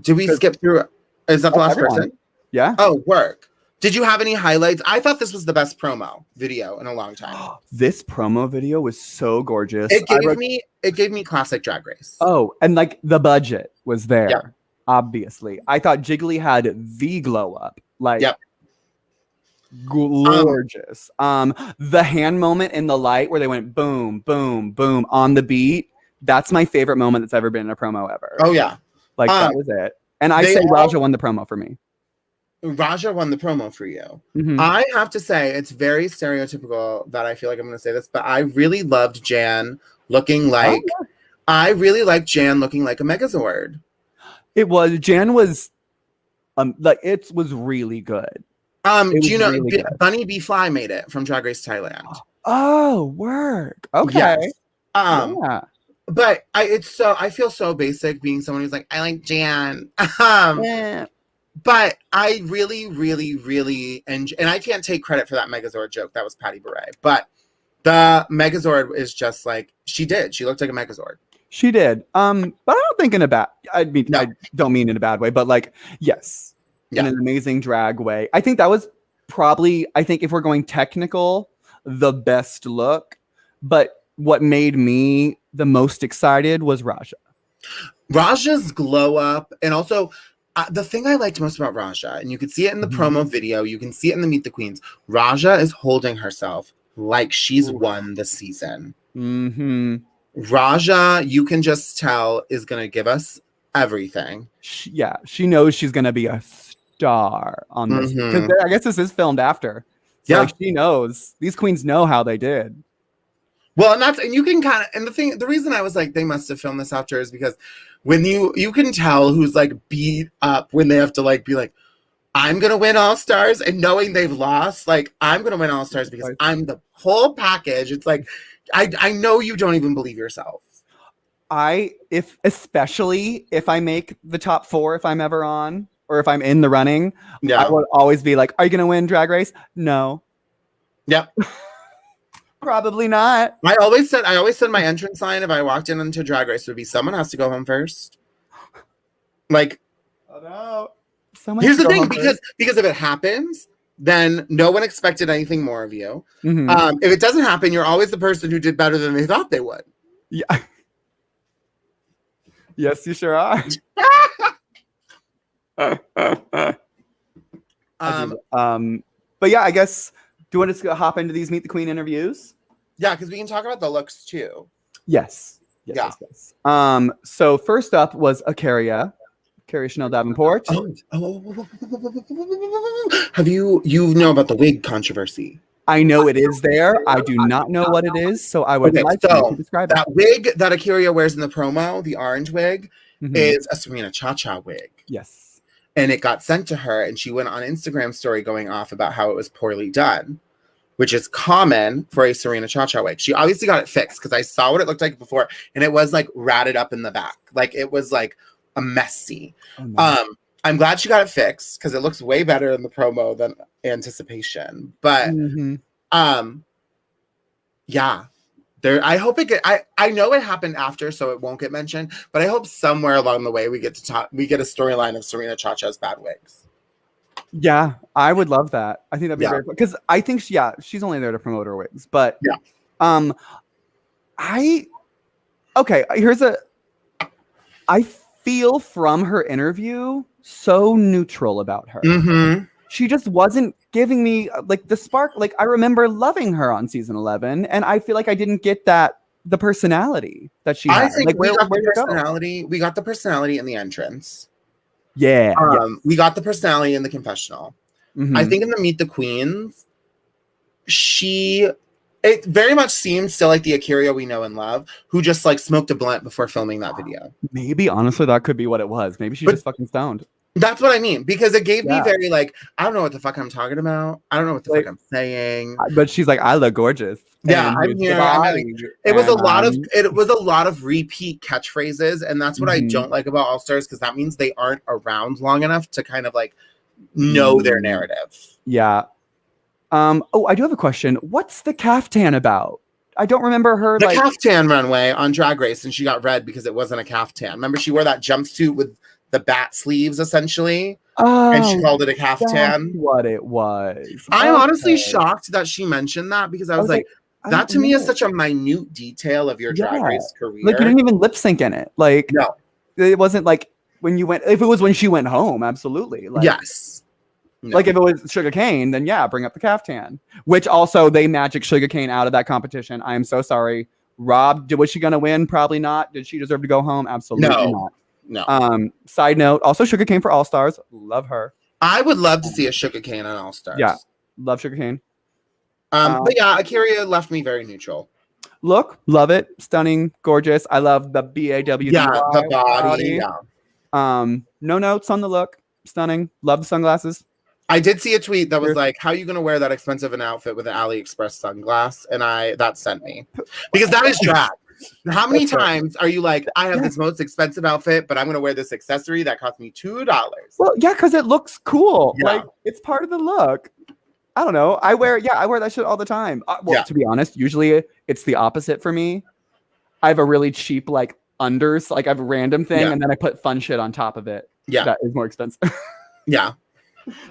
Did we skip through? Is that the last person? Yeah. Oh, work. Did you have any highlights? I thought this was the best promo video in a long time. This promo video was so gorgeous. It gave me classic Drag Race. Oh, and like the budget was there, obviously. I thought Jiggly had the glow up. Like gorgeous. The hand moment in the light where they went boom, boom, boom on the beat. That's my favorite moment that's ever been in a promo ever. Oh yeah. Like that was it. And I say Raja won the promo for me. Raja won the promo for you. Mhm. I have to say, it's very stereotypical that I feel like I'm going to say this, but I really loved Jan looking like, I really liked Jan looking like a Megazord. Jan was, like, it was really good. It Do you was know really good. Bunny B Fly made it from Drag Race Thailand? Oh, work. Okay. Yes. Yeah. But I feel so basic being someone who's like, I like Jan. Yeah. But I really, really, really and I can't take credit for that Megazord joke. That was Patty Beret. But the Megazord is just like she looked like a Megazord. She did. But I don't think in a bad. I mean, No. I don't mean in a bad way, but like, yes, in an amazing drag way. I think that was probably. I think if we're going technical, the best look. But what made me the most excited was Raja. Raja's glow up, and also the thing I liked most about Raja, and you could see it in the promo video, you can see it in the Meet the Queens. Raja is holding herself like she's won the season. Mm-hmm. Raja, you can just tell, is going to give us everything. She knows she's going to be a star on this. Because I guess this is filmed after. So like, she knows. These queens know how they did. Well, and you can kind of, and the reason I was like, they must have filmed this after is because when you can tell who's like beat up when they have to like be like, I'm going to win All Stars, and knowing they've lost, like, I'm going to win All Stars because I'm the whole package. It's like, I know you don't even believe yourself. Especially if I make the top 4, if I'm ever on, or if I'm in the running, I would always be like, are you going to win Drag Race? No. Yep. Probably not. I always said my entrance line if I walked into Drag Race would be someone has to go home first. Like, oh no. Here's the thing, because if it happens, then no one expected anything more of you. Mm-hmm. If it doesn't happen, you're always the person who did better than they thought they would. Yeah. Yes, you sure are. But yeah, I guess, do you want us to hop into these Meet the Queen interviews? Yeah, because we can talk about the looks too. Yes. Yes. So first up was Carrie Chanel Davenport. Have you know about the wig controversy? I know it is there. I do not know what it is, so I would like you to describe it. That wig that Akira wears in the promo, the orange wig, is a Serena Cha-Cha wig. Yes. And it got sent to her, and she went on Instagram story going off about how it was poorly done, which is common for a Serena Cha-Cha wig. She obviously got it fixed because I saw what it looked like before, and it was like ratted up in the back. Like it was like a messy. Oh, no. I'm glad she got it fixed because it looks way better in the promo than anticipation. But yeah. I hope I know it happened after, so it won't get mentioned, but I hope somewhere along the way we get a storyline of Serena Cha-Cha's bad wigs. Yeah, I would love that. I think that'd be very fun because I think she's only there to promote her wigs. But I feel from her interview so neutral about her. Mm-hmm. She just wasn't giving me like the spark. Like I remember loving her on season 11, and I feel like I didn't get the personality that she had. I think like, we got the personality. We got the personality in the entrance. Yeah. We got the personality in the confessional. Mm-hmm. I think in the Meet the Queens, it very much seems still like the Akira we know and love, who just like smoked a blunt before filming that video. Maybe honestly that could be what it was. Maybe she just fucking stoned. That's what I mean, because it gave me very like, I don't know what the fuck I'm talking about. I don't know what the fuck I'm saying. But she's like, I look gorgeous. Yeah, I'm here. It was a lot of repeat catchphrases, and that's what I don't like about All Stars, because that means they aren't around long enough to kind of like know their narrative. Yeah. I do have a question. What's the caftan about? I don't remember her. The caftan runway on Drag Race, and she got red because it wasn't a caftan. Remember, she wore that jumpsuit with the bat sleeves, essentially. Oh, and she called it a caftan. That's what it was. I'm honestly shocked that she mentioned that, because I was like, that to me is such a minute detail of your Drag Race career. Like, you didn't even lip sync in it. Like, no, it wasn't like when you went. If it was when she went home, absolutely. Like, yes. No. Like if it was Sugar Cane, then yeah, bring up the caftan. Which also they magic Sugar Cane out of that competition. I am so sorry. Rob, was she gonna win? Probably not. Did she deserve to go home? Absolutely not. No. Side note, also Sugar Cane for All Stars. Love her. I would love to see a sugarcane on All Stars. Yeah, love sugarcane. But yeah, Akira left me very neutral. Look, love it, stunning, gorgeous. I love the BAW. Yeah, the body. Yeah. No notes on the look, stunning. Love the sunglasses. I did see a tweet that was like, "How are you going to wear that expensive an outfit with an AliExpress sunglass?" And that sent me, because that is drag. How many times are you like, I have this most expensive outfit, but I'm going to wear this accessory that cost me $2? Well, yeah, because it looks cool. Yeah. Like, it's part of the look. I don't know. I wear that shit all the time. To be honest, usually it's the opposite for me. I have a really cheap, like, unders. Like, I have a random thing, and then I put fun shit on top of it. Yeah. That is more expensive. Yeah.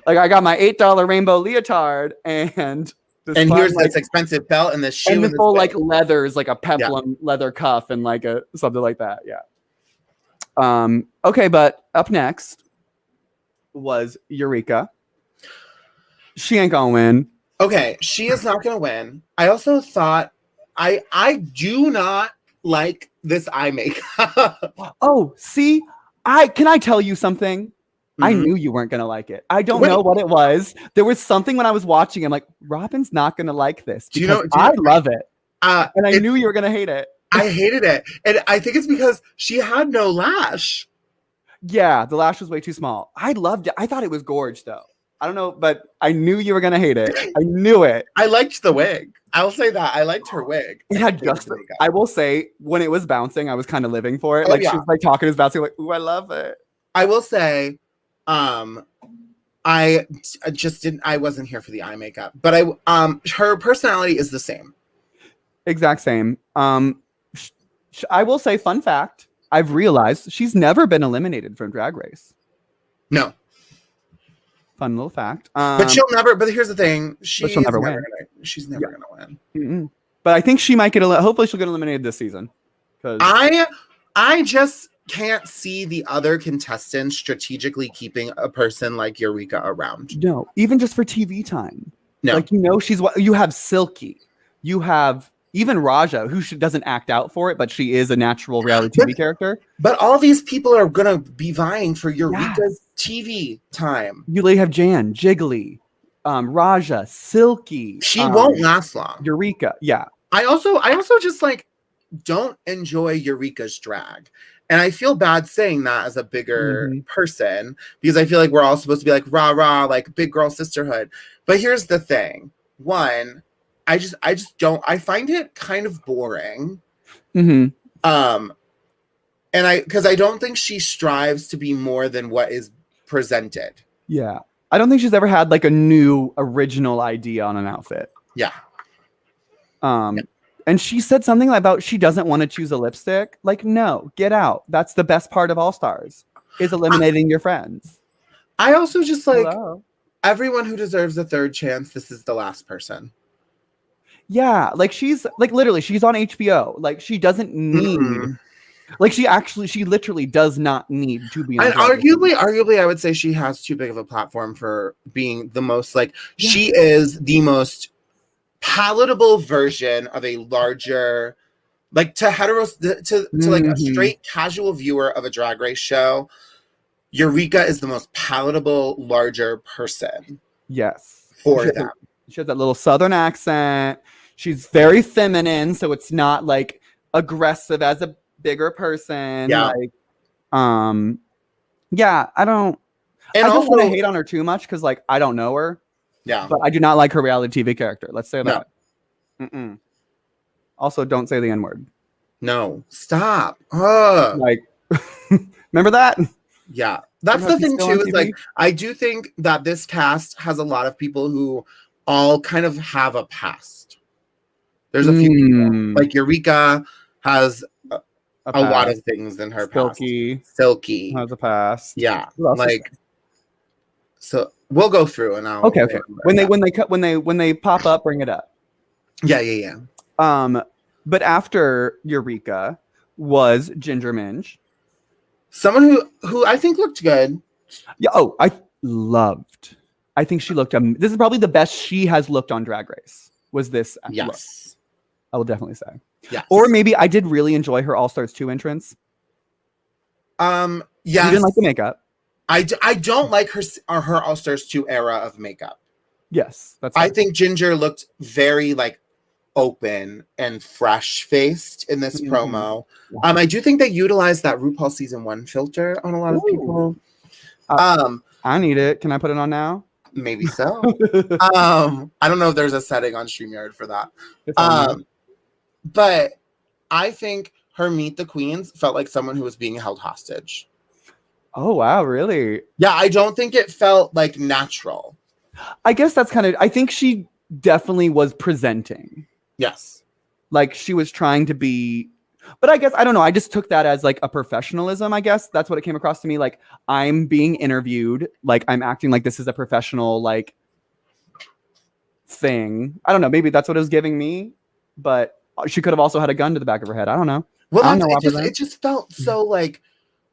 Like, I got my $8 rainbow leotard and here's this expensive belt and this shoe and the full like leathers, like a peplum leather cuff and like a something like that. Yeah. Okay, but up next was Eureka. She ain't gonna win. Okay, she is not gonna win. I also thought I do not like this eye makeup. Oh, see, can I tell you something? I knew you weren't going to like it. I don't know what it was. There was something when I was watching. I'm like, Robin's not going to like this because I love it. And I knew you were going to hate it. I hated it. And I think it's because she had no lash. Yeah, the lash was way too small. I loved it. I thought it was gorge, though. I don't know, but I knew you were going to hate it. I knew it. I liked the wig. I'll say that. I liked her wig. It had just, I will say, when it was bouncing, I was kind of living for it. She was like talking to us bouncing, like, ooh, I love it. I will say, I just didn't. I wasn't here for the eye makeup, but her personality is the same, exact same. I will say, fun fact: I've realized she's never been eliminated from Drag Race. No, fun little fact. But she'll never. But here's the thing: she'll never win. She's never gonna win. Mm-mm. But I think she might get. Hopefully, she'll get eliminated this season. Because I just can't see the other contestants strategically keeping a person like Eureka around. No, even just for TV time. No, like you have Silky, you have even Raja, who doesn't act out for it, but she is a natural reality TV character. But all these people are gonna be vying for Eureka's TV time. You literally have Jan, Jiggly, Raja, Silky. She won't last long. Eureka, yeah. I also just like don't enjoy Eureka's drag. And I feel bad saying that as a bigger person, because I feel like we're all supposed to be like rah rah, like big girl sisterhood. But here's the thing: one, I just don't. I find it kind of boring. And because I don't think she strives to be more than what is presented. Yeah, I don't think she's ever had like a new original idea on an outfit. Yeah. And she said something about she doesn't want to choose a lipstick. Like, no, get out. That's the best part of All Stars, is eliminating your friends. I also just like everyone who deserves a third chance. This is the last person. Yeah, like she's like literally she's on HBO. Like she doesn't need. Like she literally does not need to be. And arguably, I would say she has too big of a platform for being the most like she is the most palatable version of a larger, like to like a straight casual viewer of a Drag Race show. Eureka is the most palatable, larger person. Yes, for them. She has that little Southern accent. She's very feminine, so it's not like aggressive as a bigger person. Yeah. Like, yeah, I don't want to hate on her too much because like I don't know her. Yeah. But I do not like her reality TV character. Let's say that. No. Also, don't say the N-word. No. Stop. Like, remember that? Yeah. That's the thing, too, is like, I do think that this cast has a lot of people who all kind of have a past. There's a few people. Like, Eureka has a lot of things in her past. Silky has a past. Yeah. Like, so we'll go through and I'll okay. When they pop up, bring it up. Yeah. But after Eureka was Ginger Minj, someone who I think looked good. Yeah. Oh, I think she looked. This is probably the best she has looked on Drag Race. Was this? Yes. Look. I will definitely say. Yeah. Or maybe I did really enjoy her All Stars 2 entrance. Yes. You didn't like the makeup. I don't like her All Stars 2 era of makeup. Yes, that's. I think Ginger looked very like open and fresh faced in this promo. I do think they utilized that RuPaul season 1 filter on a lot of people. I need it. Can I put it on now? Maybe so. I don't know if there's a setting on StreamYard for that. But I think her Meet the Queens felt like someone who was being held hostage. Oh, wow, really? Yeah, I don't think it felt like natural. I guess that's kind of, I think she definitely was presenting. Yes. Like she was trying to be, but I guess, I don't know. I just took that as like a professionalism, I guess. That's what it came across to me. Like I'm being interviewed, like I'm acting like this is a professional, like thing. I don't know. Maybe that's what it was giving me, but she could have also had a gun to the back of her head. I don't know. Well, it just felt so like,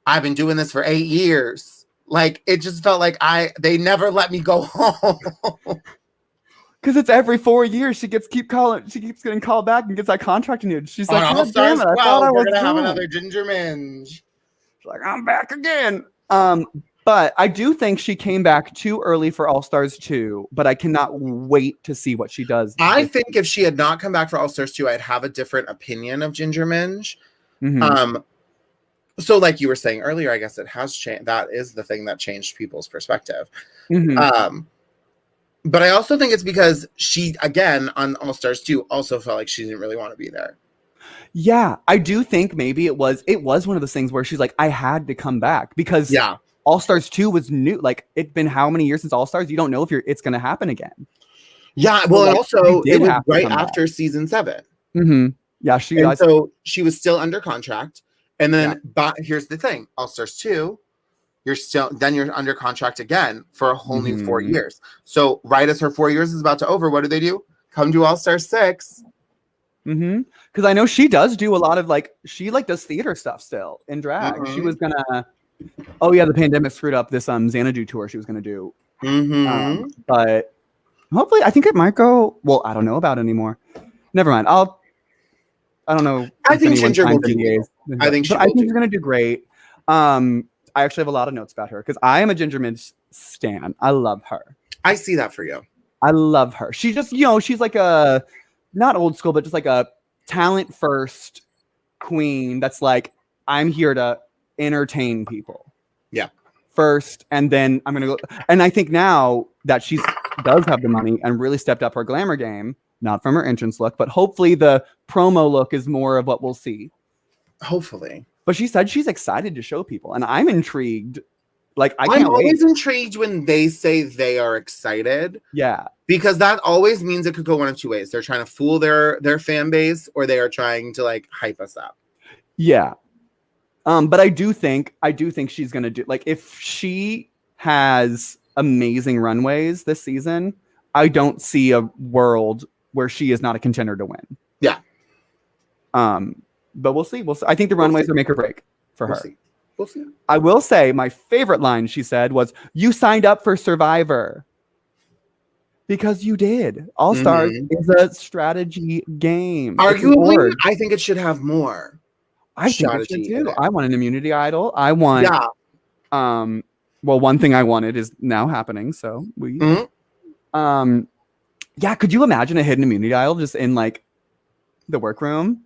I've been doing this for 8 years. Like it just felt like they never let me go home. Because it's every 4 years she keeps getting called back and gets that contract renewed. She's like, God damn it, I thought I was gonna have another Ginger Minge. She's like, I'm back again. But I do think she came back too early for All Stars 2, but I cannot wait to see what she does. I think if she had not come back for All Stars 2, I'd have a different opinion of Ginger Minge. So like you were saying earlier, I guess it has changed. That is the thing that changed people's perspective. But I also think it's because she, again, on All Stars 2, also felt like she didn't really want to be there. Yeah, I do think maybe it was one of those things where she's like, I had to come back because All Stars 2 was new. Like it's been how many years since All Stars? You don't know if it's going to happen again. Yeah, well, so, like, also it was right after season 7. Yeah, so she was still under contract. And then, but here's the thing: All Stars 2, you're under contract again for a whole new 4 years. So, right as her 4 years is about to over, what do? Come to All Stars 6. Because I know she does do a lot of she does theater stuff still in drag. She was gonna. Oh yeah, the pandemic screwed up this Xanadu tour she was gonna do. But hopefully, I think it might go. Well, I don't know about it anymore. Never mind. I don't know. I think Ginger will do. I think she's going to do great. I actually have a lot of notes about her because I am a Ginger Minge stan. I love her. I see that for you. I love her. She just, she's like a, not old school, but just like a talent first queen that's like, I'm here to entertain people. Yeah. First, and then I'm going to go. And I think now that she does have the money and really stepped up her glamour game, not from her entrance look, but hopefully the promo look is more of what we'll see. Hopefully. But she said she's excited to show people. And I'm intrigued. Like, I'm always intrigued when they say they are excited. Yeah. Because that always means it could go one of two ways. They're trying to fool their fan base or they are trying to like hype us up. Yeah. But I do think she's going to do, like, if she has amazing runways this season, I don't see a world where she is not a contender to win. Yeah. But we'll see. I think the runways are make or break for her. We'll see. I will say my favorite line she said was, "You signed up for Survivor." Because you did. All Stars is a strategy game. Arguably, I think it should have more. I think it should too. I want an immunity idol. I want. Yeah. Well, one thing I wanted is now happening. So we. Yeah. Could you imagine a hidden immunity idol just in like the workroom?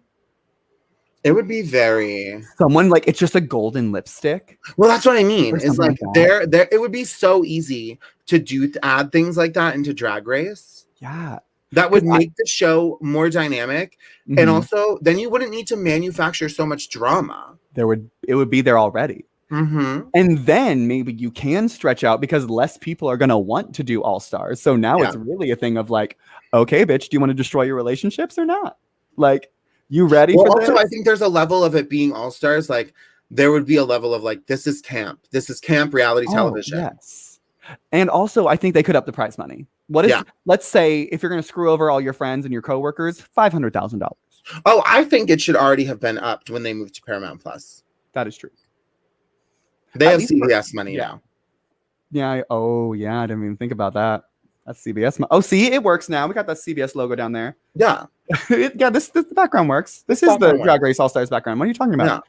It would be very someone like it's just a golden lipstick. Well, that's what I mean. It's like there. It would be so easy to add things like that into Drag Race. Yeah, that would make the show more dynamic, and also then you wouldn't need to manufacture so much drama. It would be there already, and then maybe you can stretch out because less people are gonna want to do All Stars. So now it's really a thing of like, okay, bitch, do you want to destroy your relationships or not? Like. You ready for this? Also, I think there's a level of it being All Stars. Like, there would be a level of like, this is camp. This is camp reality television. Yes. And also, I think they could up the prize money. Let's say, if you're going to screw over all your friends and your coworkers, $500,000. Oh, I think it should already have been upped when they moved to Paramount Plus. That is true. They have CBS money now. Yeah. I didn't even think about that. That's CBS. Oh, see, it works now. We got that CBS logo down there. Yeah. This the background works. This is the Drag Race All Stars background. What are you talking about?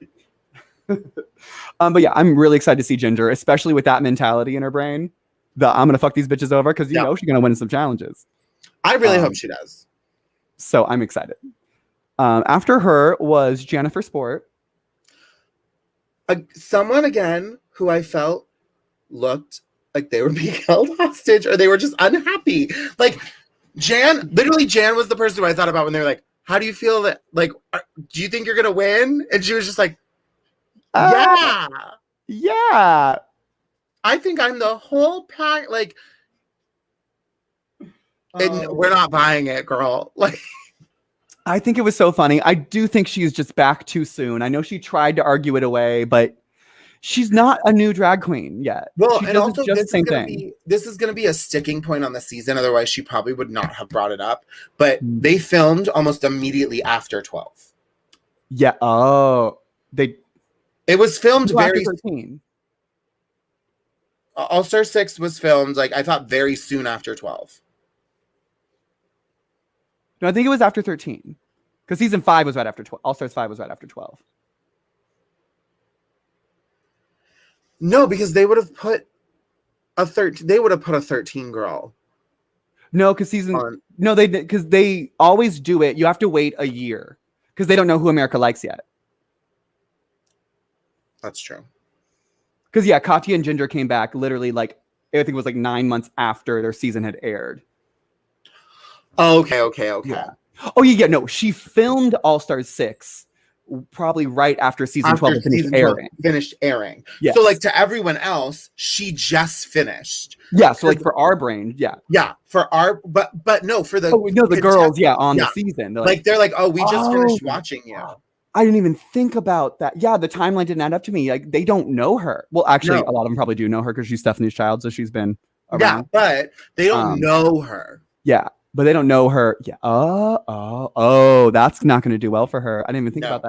But yeah, I'm really excited to see Ginger, especially with that mentality in her brain. I'm gonna fuck these bitches over because you know she's gonna win some challenges. I really hope she does. So I'm excited. After her was Jennifer Sport. Someone again who I felt looked like they were being held hostage or they were just unhappy. Like Jan was the person who I thought about when they were like, how do you feel that, like, do you think you're gonna win? And she was just like, yeah. I think I'm the whole pack. Like, and we're not buying it, girl. Like, I think it was so funny. I do think she's just back too soon. I know she tried to argue it away, but she's not a new drag queen yet. Well, she and also just the same thing. This is going to be a sticking point on the season. Otherwise, she probably would not have brought it up. But they filmed almost immediately after 12. Yeah. Oh, it was filmed very. 13. All Star 6 was filmed, like, I thought very soon after 12. No, I think it was after 13. Because season 5 was right after 12. All Stars 5 was right after 12. No, because they would have put a 13 girl. No, because because they always do it. You have to wait a year because they don't know who America likes yet. That's true. Because yeah, Katya and Ginger came back literally like I think it was like 9 months after their season had aired. Okay. Yeah. Oh yeah. No, she filmed All Stars 6 probably right after season 12 finished airing. Yes. So like to everyone else, she just finished. Yeah. So like for our brain, yeah. Yeah. For our, but no, for the the girls, on the season. They're like, oh, we just finished watching you. I didn't even think about that. Yeah, the timeline didn't add up to me. Like they don't know her. Well, actually, a lot of them probably do know her because she's Stephanie's child, so she's been around. Yeah, but they don't know her. Yeah, but they don't know her. Yeah. Oh, that's not going to do well for her. I didn't even think about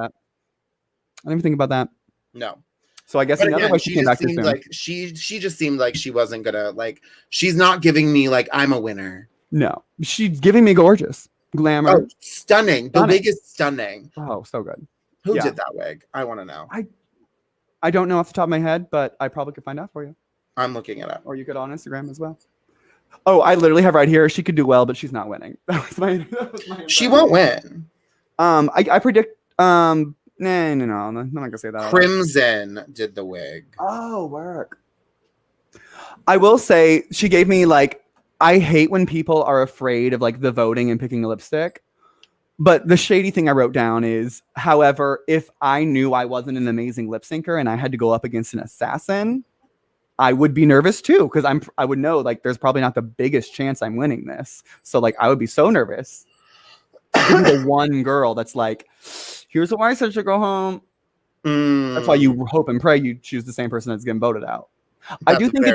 that. No. So I guess another way she came back seemed like she just seemed like she wasn't gonna, like, she's not giving me like I'm a winner. No, she's giving me gorgeous glamour. Oh, stunning. The wig is stunning. Oh, so good. Who did that wig? I want to know. I don't know off the top of my head, but I probably could find out for you. I'm looking it up. Or you could on Instagram as well. Oh, I literally have right here. She could do well, but she's not winning. That was my she won't win. I predict. No, I'm not gonna say that. Crimson did the wig. Oh, work. I will say she gave me like. I hate when people are afraid of like the voting and picking a lipstick. But the shady thing I wrote down is, however, if I knew I wasn't an amazing lip syncer and I had to go up against an assassin, I would be nervous too, because I would know like there's probably not the biggest chance I'm winning this. So like I would be so nervous. The one girl that's like, here's why I said to go home. That's why you hope and pray you choose the same person that's getting voted out. I do think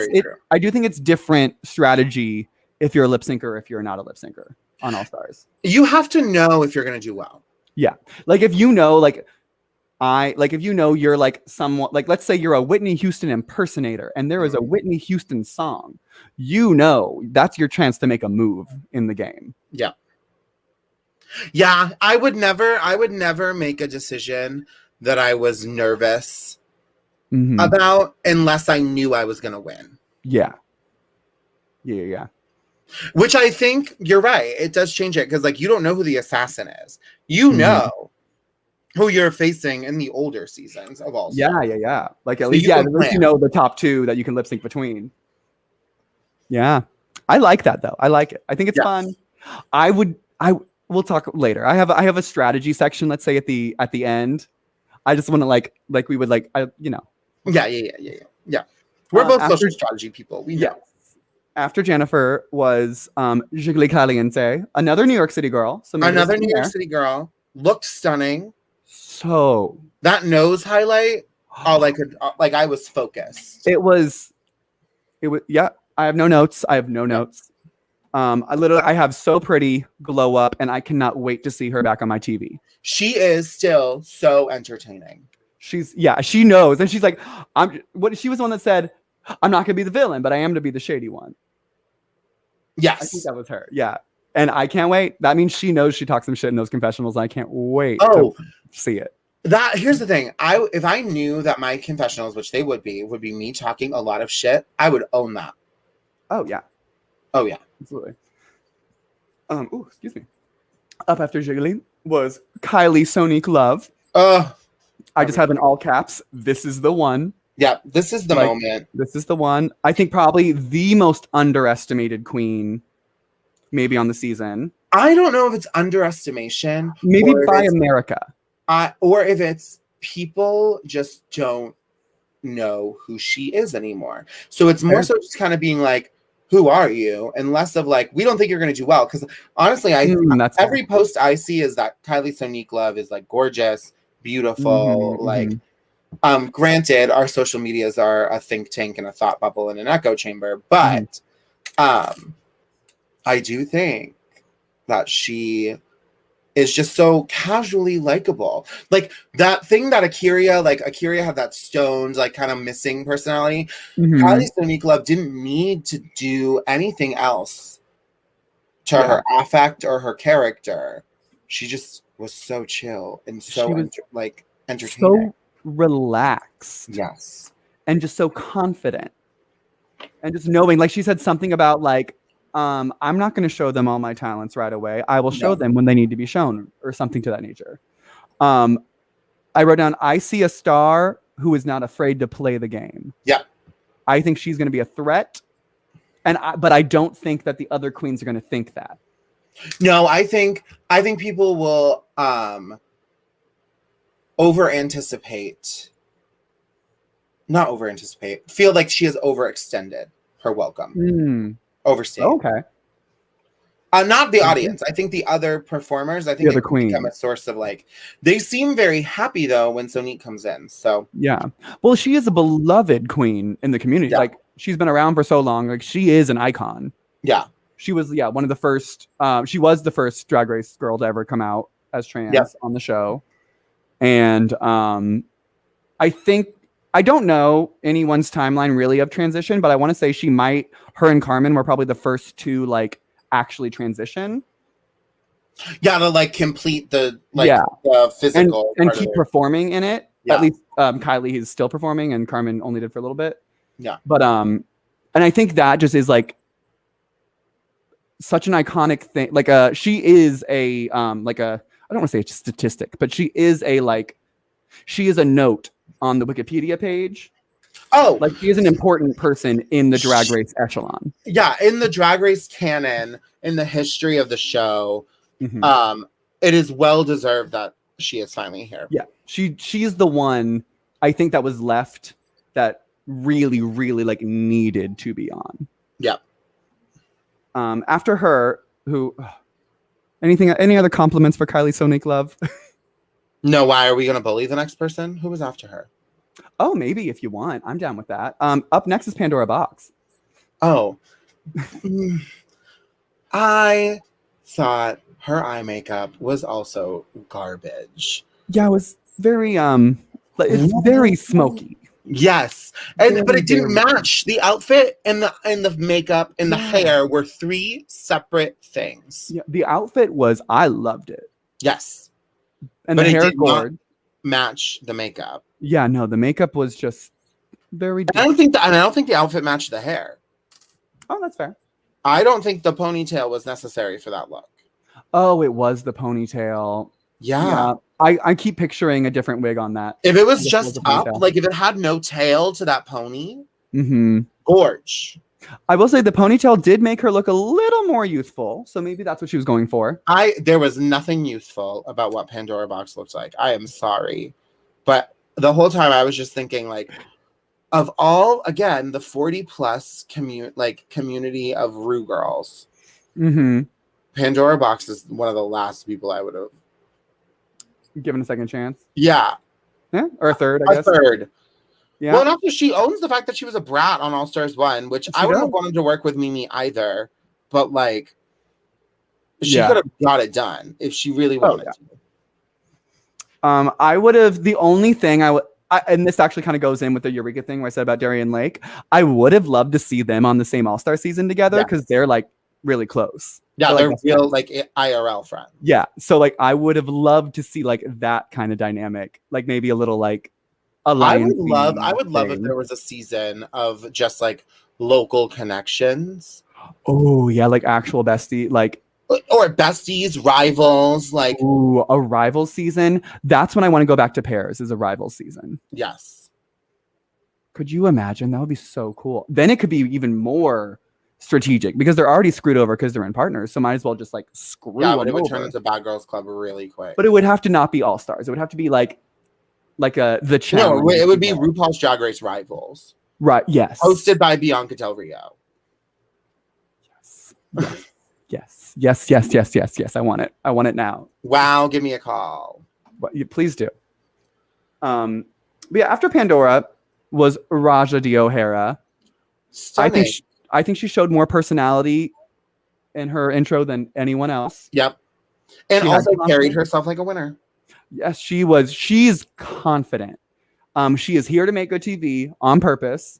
it's different strategy if you're a lip syncer or if you're not a lip syncer on All Stars. You have to know if you're gonna do well. Yeah. Like if you know, if you know you're like somewhat like, let's say you're a Whitney Houston impersonator and there is a Whitney Houston song, you know that's your chance to make a move in the game. Yeah. Yeah, I would never make a decision that I was nervous about unless I knew I was gonna win. Yeah. Which I think you're right. It does change it because like you don't know who the assassin is. You know who you're facing in the older seasons of All Stars. Yeah. Like at least you know the top two that you can lip sync between. Yeah. I like that though. I like it. I think it's fun. We'll talk later. I have a strategy section, let's say at the end. I just want to like we would like Yeah. We're both social strategy people. We know. Yes. After Jennifer was Jiggly Caliente, another New York City girl. Another New York City girl. Looked stunning. So that nose highlight, all I could I was focused. It was I have no notes. I have So Pretty glow up and I cannot wait to see her back on my TV. She is still so entertaining. She knows. And she's like, she was the one that said, I'm not gonna be the villain, but I am to be the shady one. Yes. I think that was her. Yeah. And I can't wait. That means she knows she talks some shit in those confessionals. And I can't wait to see it. Here's the thing. If I knew that my confessionals, which they would be me talking a lot of shit, I would own that. Oh yeah. Oh yeah. Absolutely. Ooh, excuse me. Up after Jiggly was Kylie Sonique Love. I just have in all caps, this is the one. Yeah, this is the moment. This is the one. I think probably the most underestimated queen maybe on the season. I don't know if it's underestimation. Maybe by America. Or if it's people just don't know who she is anymore. So it's more so just kind of being like, who are you? And less of like, we don't think you're going to do well. Because honestly, every post I see is that Kylie Sonique Love is like gorgeous, beautiful. Granted, our social medias are a think tank and a thought bubble and an echo chamber. But I do think that she is just so casually likable. Like that thing that Akira had that stoned, like kind of missing personality. Kylie Sonique Love didn't need to do anything else to her affect or her character. She just was so chill and so entertaining. So relaxed. Yes. And just so confident. And just knowing, like she said something about like, I'm not going to show them all my talents right away. I will show them when they need to be shown or something to that nature. I wrote down, I see a star who is not afraid to play the game. Yeah. I think she's going to be a threat. But I don't think that the other queens are going to think that. No, I think people will feel like she has overextended her welcome. Overstayed. Okay. Not the audience. I think the other performers, I think the queen become a source of like, they seem very happy though when Sonique comes in. So yeah. Well, she is a beloved queen in the community. Yeah. Like she's been around for so long. Like she is an icon. Yeah. She was one of the first. She was the first Drag Race girl to ever come out as trans on the show. And I think I don't know anyone's timeline really of transition, but I want to say her and Carmen were probably the first to like actually transition. Yeah, to like complete the physical and keep performing in it. Yeah. At least Kylie is still performing, and Carmen only did for a little bit. Yeah, but and I think that just is like such an iconic thing. Like she is a like a I don't want to say a statistic, but she is a note on the Wikipedia page. Oh, like she is an important person in the Drag Race echelon. Yeah, in the Drag Race canon, in the history of the show, it is well deserved that she is finally here. Yeah, she's the one I think that was left that really, really like needed to be on. Yeah. After her, any other compliments for Kylie Sonique Love? No, why are we gonna bully the next person? Who was after her? Oh, maybe if you want. I'm down with that. Up next is Pandora Box. Oh. I thought her eye makeup was also garbage. Yeah, it was very it's very smoky. Yes. But it didn't match. The outfit and the makeup and the hair were three separate things. Yeah, the outfit I loved it. Yes. And but the hair not match the makeup. Yeah, no, the makeup was just very I don't think the outfit matched the hair. Oh, that's fair. I don't think the ponytail was necessary for that look. Oh, it was the ponytail. Yeah. I keep picturing a different wig on that. If it was just up, like if it had no tail to that pony, gorge. I will say the ponytail did make her look a little more youthful, so maybe that's what she was going for. There was nothing youthful about what Pandora Box looked like. I am sorry. But the whole time I was just thinking, like, of all, again, the 40-plus community of Ru girls, Pandora Box is one of the last people I would have given a second chance. Yeah. Or a third, I guess. A third. Yeah. Well, enough that she owns the fact that she was a brat on All Stars 1, which I wouldn't have wanted to work with Mimi either. But, like, she could have got it done if she really wanted to. I would have, the only thing and this actually kind of goes in with the Eureka thing where I said about Darian Lake, I would have loved to see them on the same All-Star season together because they're, like, really close. Yeah, Or, like, they're best real, friends. like IRL friends. Yeah. So like I would have loved to see like that kind of dynamic. Like maybe a little like alliance. I would love if there was a season of just like local connections. Oh yeah, like actual bestie, like Or besties, rivals, like ooh, a rival season. That's when I want to go back to Paris is a rival season. yes. Could you imagine? That would be so cool. Then it could be even more strategic because they're already screwed over because they're in partners. So might as well just like screw Yeah, them but it would over. turn into Bad Girls Club really quick. But it would have to not be all stars. It would have to be like the challenge. No, it would be RuPaul's Drag Race Rivals. Right. Yes. Hosted by Bianca Del Rio. Yes. Yes. Yes. Yes. Yes. Yes. Yes. I want it. I want it now. Wow, give me a call. But please do. But yeah, after Pandora was Raja D. O'Hara. Stunning. I think she showed more personality in her intro than anyone else. Yep. And She also had carried confidence. herself like a winner. Yes, she was. She's confident. She is here to make good TV on purpose.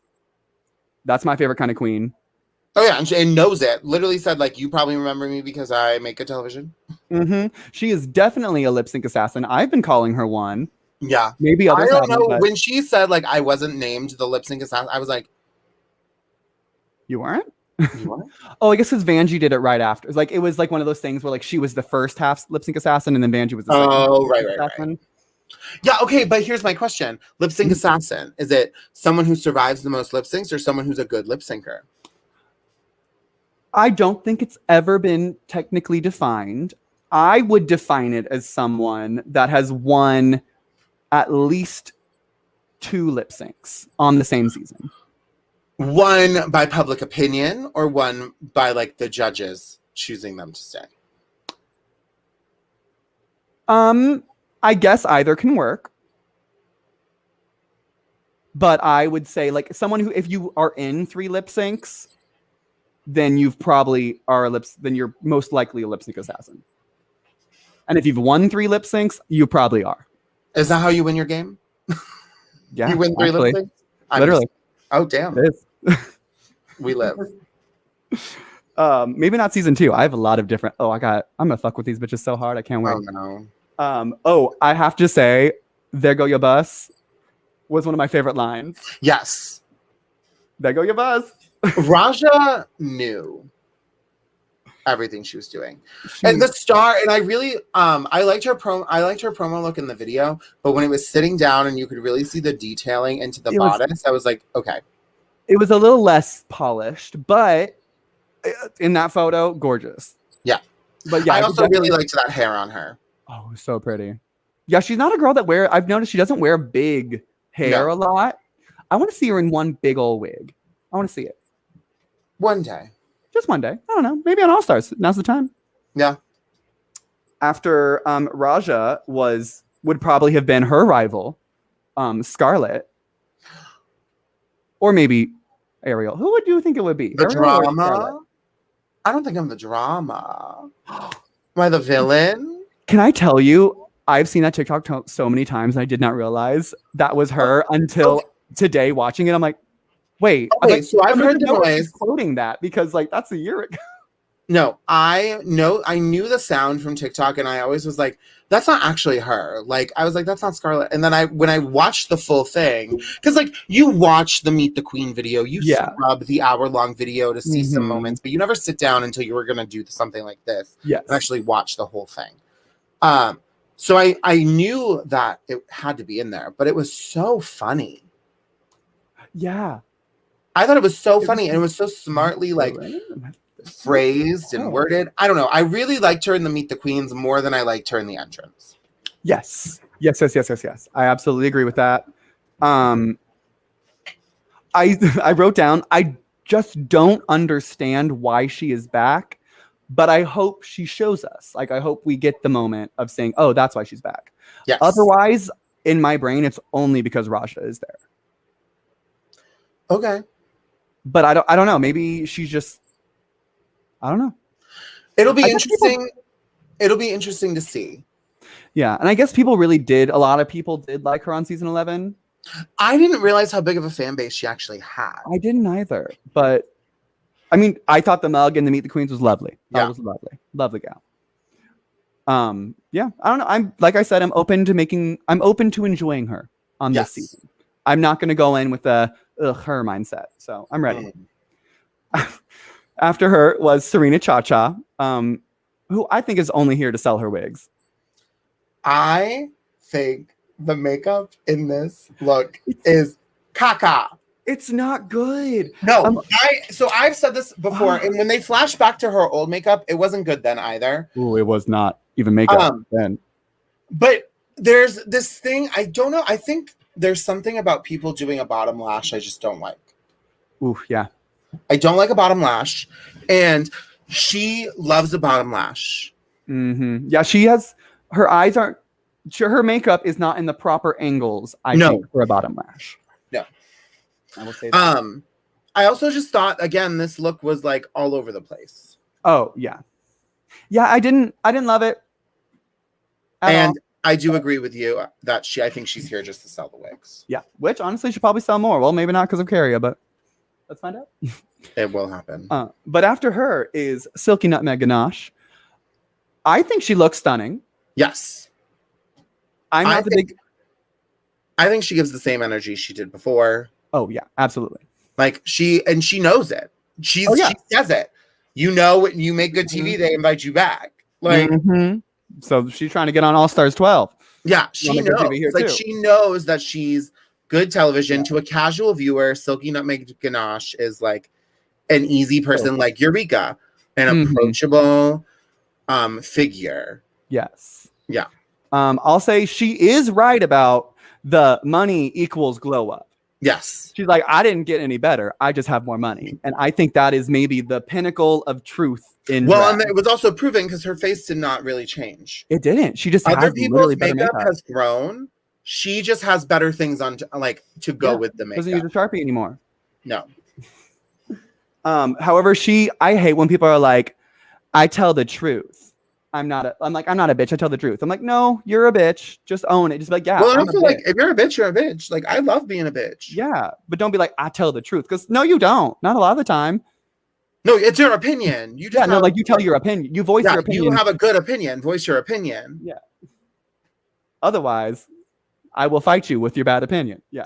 That's my favorite kind of queen. Oh yeah, and she knows it. Literally said like, "You probably remember me because I make good television." Mm-hmm. She is definitely a lip sync assassin. I've been calling her one. Yeah. Maybe others I don't haven't, know. but When she said like I wasn't named the lip sync assassin, I was like, you weren't? "You what?" Oh, I guess because Vanjie did it right after. It was like one of those things where like she was the first half lip sync assassin and then Vanjie was the second. Oh, right. assassin. Yeah, okay, but here's my question. Lip sync assassin. Is it someone who survives the most lip syncs or someone who's a good lip syncer? I don't think it's ever been technically defined. I would define it as someone that has won at least 2 lip syncs on the same season. One by public opinion or one by like the judges choosing them to stay? I guess either can work. But I would say like someone who, if you are in 3 lip syncs, then you've probably then you're most likely a lip sync assassin. And if you've won 3 lip syncs, you probably are. Is that how you win your game? Yeah. You win 3 lip syncs? Literally. Oh damn. It is. We live. Maybe not season 2. I have a lot of different. I'm gonna fuck with these bitches so hard. I can't wait. Oh no. I have to say, "There go your bus" was one of my favorite lines. Yes. There go your bus. Raja knew everything she was doing. And the star, and I really I liked her promo look in the video, but when it was sitting down and you could really see the detailing into the bodice, I was like, okay. It was a little less polished, but in that photo, gorgeous. Yeah. But yeah, I also really liked that hair on her. Oh, so pretty. Yeah, she's not a girl that I've noticed she doesn't wear big hair a lot. I want to see her in one big old wig. I want to see it. One day. Just one day. I don't know. Maybe on All Stars. Now's the time. Yeah. After Raja would probably have been her rival, Scarlett. Or maybe Ariel. Who would you think it would be? The Ariel or drama? Scarlett? I don't think I'm the drama. Am I the villain? Can I tell you, I've seen that TikTok so many times and I did not realize that was her until today watching it. I'm like, wait. Okay, so I've heard the noise. She's quoting that because like that's a year ago. No, I knew the sound from TikTok and I always was like, that's not actually her. Like, I was like, that's not Scarlett. And then when I watched the full thing, because like you watch the Meet the Queen video, you scrub the hour-long video to see some moments, but you never sit down until you were going to do something like this and actually watch the whole thing. So I knew that it had to be in there, but it was so funny. Yeah. I thought it was so funny and it was so smartly like phrased and worded. I don't know. I really liked her in the Meet the Queens more than I liked her in the entrance. Yes. I absolutely agree with that. I wrote down, I just don't understand why she is back, but I hope she shows us. Like, I hope we get the moment of saying, oh, that's why she's back. Yes. Otherwise, in my brain, it's only because Raja is there. Okay. But I don't know. Maybe she's just, I don't know. It'll be interesting. It'll be interesting to see. Yeah. And I guess a lot of people did like her on season 11. I didn't realize how big of a fan base she actually had. I didn't either. But I mean, I thought the mug and the Meet the Queens was lovely. That Yeah. was lovely. Lovely gal. Yeah, I don't know. I'm like I said, I'm open to enjoying her on this season. I'm not gonna go in with a her mindset. So I'm ready. After her was Serena Chacha, who I think is only here to sell her wigs. I think the makeup in this look is caca. It's not good. No, I've said this before, and when they flash back to her old makeup, it wasn't good then either. Oh, it was not even makeup then. But there's this thing, I don't know. I think there's something about people doing a bottom lash I just don't like. Ooh, yeah. I don't like a bottom lash, and she loves a bottom lash. Mm-hmm. Yeah, she has her eyes aren't. Her makeup is not in the proper angles. I think for a bottom lash. No, I will say that. I also just thought again this look was like all over the place. Oh yeah, yeah. I didn't love it. And I do agree with you that I think she's here just to sell the wigs. Yeah, which honestly should probably sell more. Well, maybe not because of Carrie, but let's find out. It will happen. But after her is Silky Nutmeg Ganache. I think she looks stunning. Yes. I think she gives the same energy she did before. Oh yeah, absolutely. Like she knows it. She says it. You know, when you make good TV, they invite you back. Like, so she's trying to get on All Stars 12. Yeah, she knows. Like she knows that she's good television. To a casual viewer, Silky Nutmeg Ganache is like an easy person, like Eureka, an approachable figure. Yes. Yeah. I'll say she is right about the money equals glow up. Yes. She's like, I didn't get any better. I just have more money. And I think that is maybe the pinnacle of truth in drag. And it was also proven because her face did not really change. It didn't. She just other people's makeup has grown. She just has better things on to go with the makeup. Doesn't use a Sharpie anymore. No. However, I hate when people are like, I tell the truth. I'm not a bitch. I tell the truth. I'm like, no, you're a bitch. Just own it. Just be like, yeah. Well, I feel like if you're a bitch, you're a bitch. Like, I love being a bitch. Yeah, but don't be like, I tell the truth, because no, you don't. Not a lot of the time. No, it's your opinion. You just you tell your opinion. You voice your opinion. You have a good opinion. Voice your opinion. Yeah. Otherwise, I will fight you with your bad opinion. Yeah.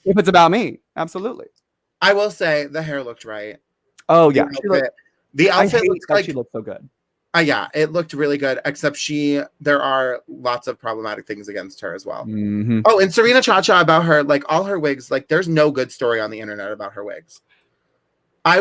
If it's about me, absolutely. I will say the hair looked right. Oh yeah, the outfit looks like she looked so good. Yeah, it looked really good, except there are lots of problematic things against her as well. Mm-hmm. Oh, and Serena Chacha, about her, like all her wigs, like there's no good story on the internet about her wigs. But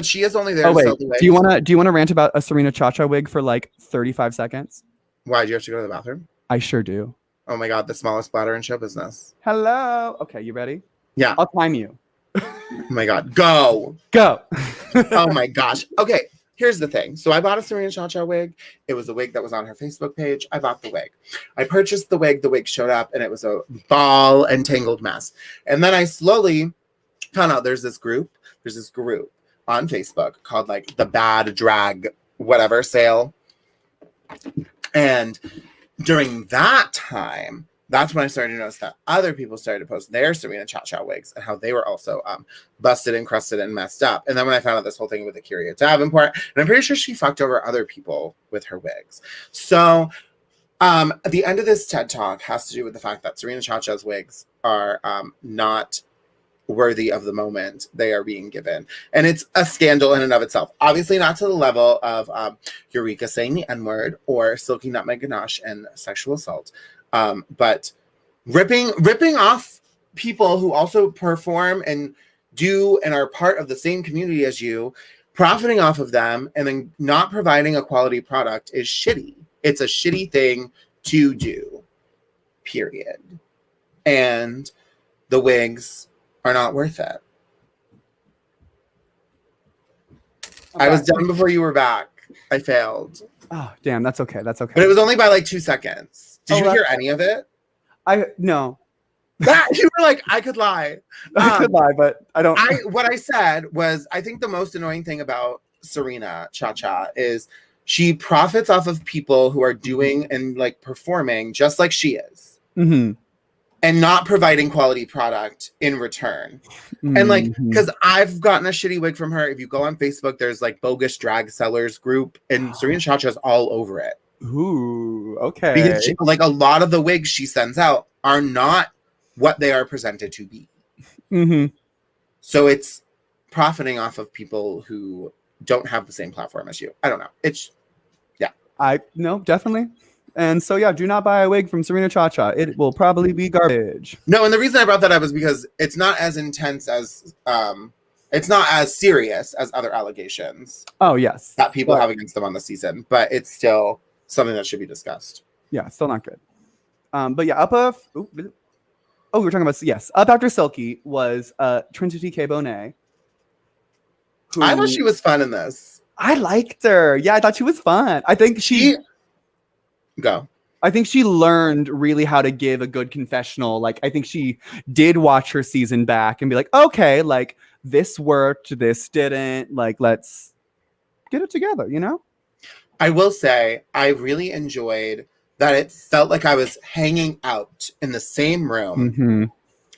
she is only there to sell the wigs. Do you want to rant about a Serena Chacha wig for like 35 seconds? Why, do you have to go to the bathroom? I sure do. Oh my God, the smallest bladder in show business. Hello. Okay, you ready? Yeah. I'll time you. Oh my God, go. Oh my gosh. Okay. Here's the thing. So I bought a Serena Chacha wig. It was a wig that was on her Facebook page. I bought the wig. I purchased the wig. The wig showed up and it was a ball and tangled mess. And then I slowly found out there's this group on Facebook called like the Bad Drag whatever sale. And during that time, that's when I started to notice that other people started to post their Serena Chacha wigs and how they were also busted and crusted and messed up. And then when I found out this whole thing with Akira Davenport, and I'm pretty sure she fucked over other people with her wigs. So the end of this TED Talk has to do with the fact that Serena Chacha's wigs are not worthy of the moment they are being given. And it's a scandal in and of itself. Obviously not to the level of Eureka saying the N-word or Silky Nutmeg Ganache and sexual assault. But ripping off people who also perform and do and are part of the same community as you, profiting off of them and then not providing a quality product is shitty. It's a shitty thing to do, period. And the wigs are not worth it. Okay. I was done before you were back. I failed. Oh, damn. That's okay. That's okay. But it was only by like 2 seconds. Did you hear any of it? No. You were like, I could lie. I could lie, but I don't. What I said was, I think the most annoying thing about Serena Chacha is she profits off of people who are doing and like performing just like she is. Mm-hmm. and not providing quality product in return. And like, because I've gotten a shitty wig from her. If you go on Facebook, there's like bogus drag sellers group, and Serena Chacha's all over it. Ooh, okay. Because she, like, a lot of the wigs she sends out are not what they are presented to be. So it's profiting off of people who don't have the same platform as you. I don't know. It's, yeah. No, definitely. And so, yeah, do not buy a wig from Serena Chacha. It will probably be garbage. No, and the reason I brought that up is because it's not as intense as, it's not as serious as other allegations. Oh, yes. That people have against them on the season, but it's still something that should be discussed. Yeah, still not good. But yeah, we were talking about, yes, up after Silky was Trinity K. Bonet. I thought she was fun in this. I liked her. Yeah, I thought she was fun. I think I think she learned really how to give a good confessional. Like, I think she did watch her season back and be like, okay, like, this worked, this didn't. Like, let's get it together, you know? I will say, I really enjoyed that it felt like I was hanging out in the same room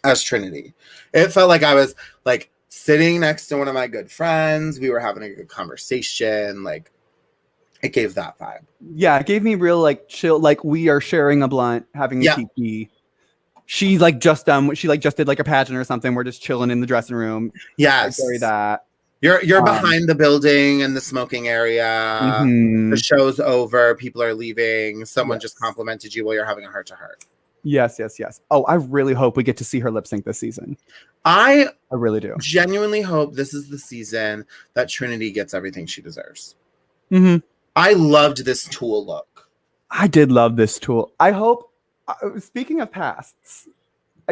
as Trinity. It felt like I was, like, sitting next to one of my good friends. We were having a good conversation. Like, it gave that vibe. Yeah, it gave me real, like, chill, like, we are sharing a blunt, having a kiki. She, like, just did, like, a pageant or something. We're just chilling in the dressing room. Yes. Like, that. You're behind the building in the smoking area. The show's over. People are leaving. Someone just complimented you while you're having a heart-to-heart. Yes. Oh, I really hope we get to see her lip sync this season. I really do. Genuinely hope this is the season that Trinity gets everything she deserves. I loved this Tool look. I did love this Tool. I hope, speaking of pasts,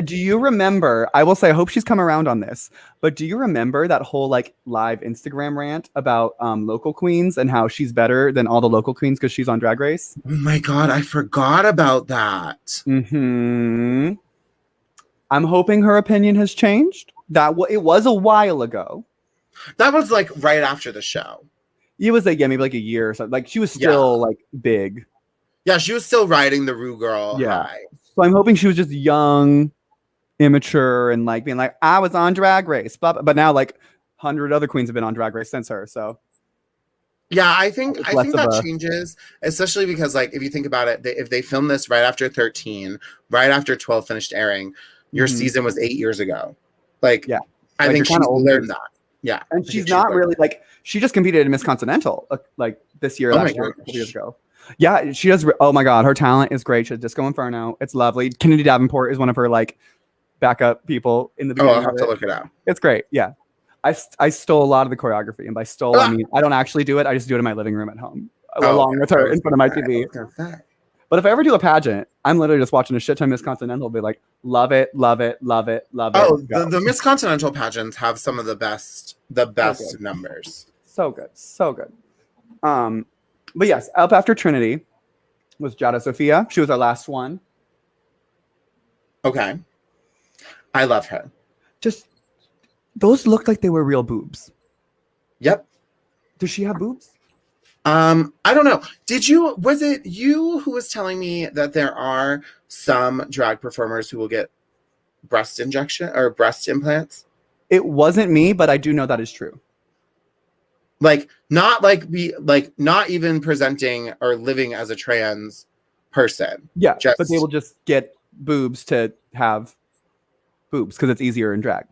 do you remember, I will say, I hope she's come around on this, but do you remember that whole like live Instagram rant about local queens and how she's better than all the local queens because she's on Drag Race? Oh my God, I forgot about that. I'm hoping her opinion has changed. It was a while ago. That was like right after the show. It was like, yeah, maybe like a year or something. Like she was still like big. Yeah, she was still riding the Rue Girl high. So I'm hoping she was just young, immature, and like being like, I was on Drag Race. But now like 100 other queens have been on Drag Race since her. So yeah, I think that changes, especially because like if you think about it, if they filmed this right after 13, right after 12 finished airing, your season was 8 years ago. Like, yeah, I think she's learned that. Yeah, and she's not really like, she just competed in Miss Continental like this year, last year, a couple years ago. Yeah, she does. Oh my God, her talent is great. She has Disco Inferno. It's lovely. Kennedy Davenport is one of her like backup people in the beginning. Oh, I'll have to look it out. It's great. Yeah, I stole a lot of the choreography, and by stole I mean I don't actually do it. I just do it in my living room at home, along with her in front of my TV. But if I ever do a pageant, I'm literally just watching a shit ton of Miss Continental, be like, love it, love it, love it, love it. Oh, the Miss Continental pageants have some of the best numbers. So good, so good. But yes, up after Trinity was Jada Sophia. She was our last one. Okay. I love her. Just, those looked like they were real boobs. Yep. Does she have boobs? I don't know. Was it you who was telling me that there are some drag performers who will get breast injection or breast implants? It wasn't me, but I do know that is true. Like not even presenting or living as a trans person. Yeah, but they will just get boobs to have boobs because it's easier in drag.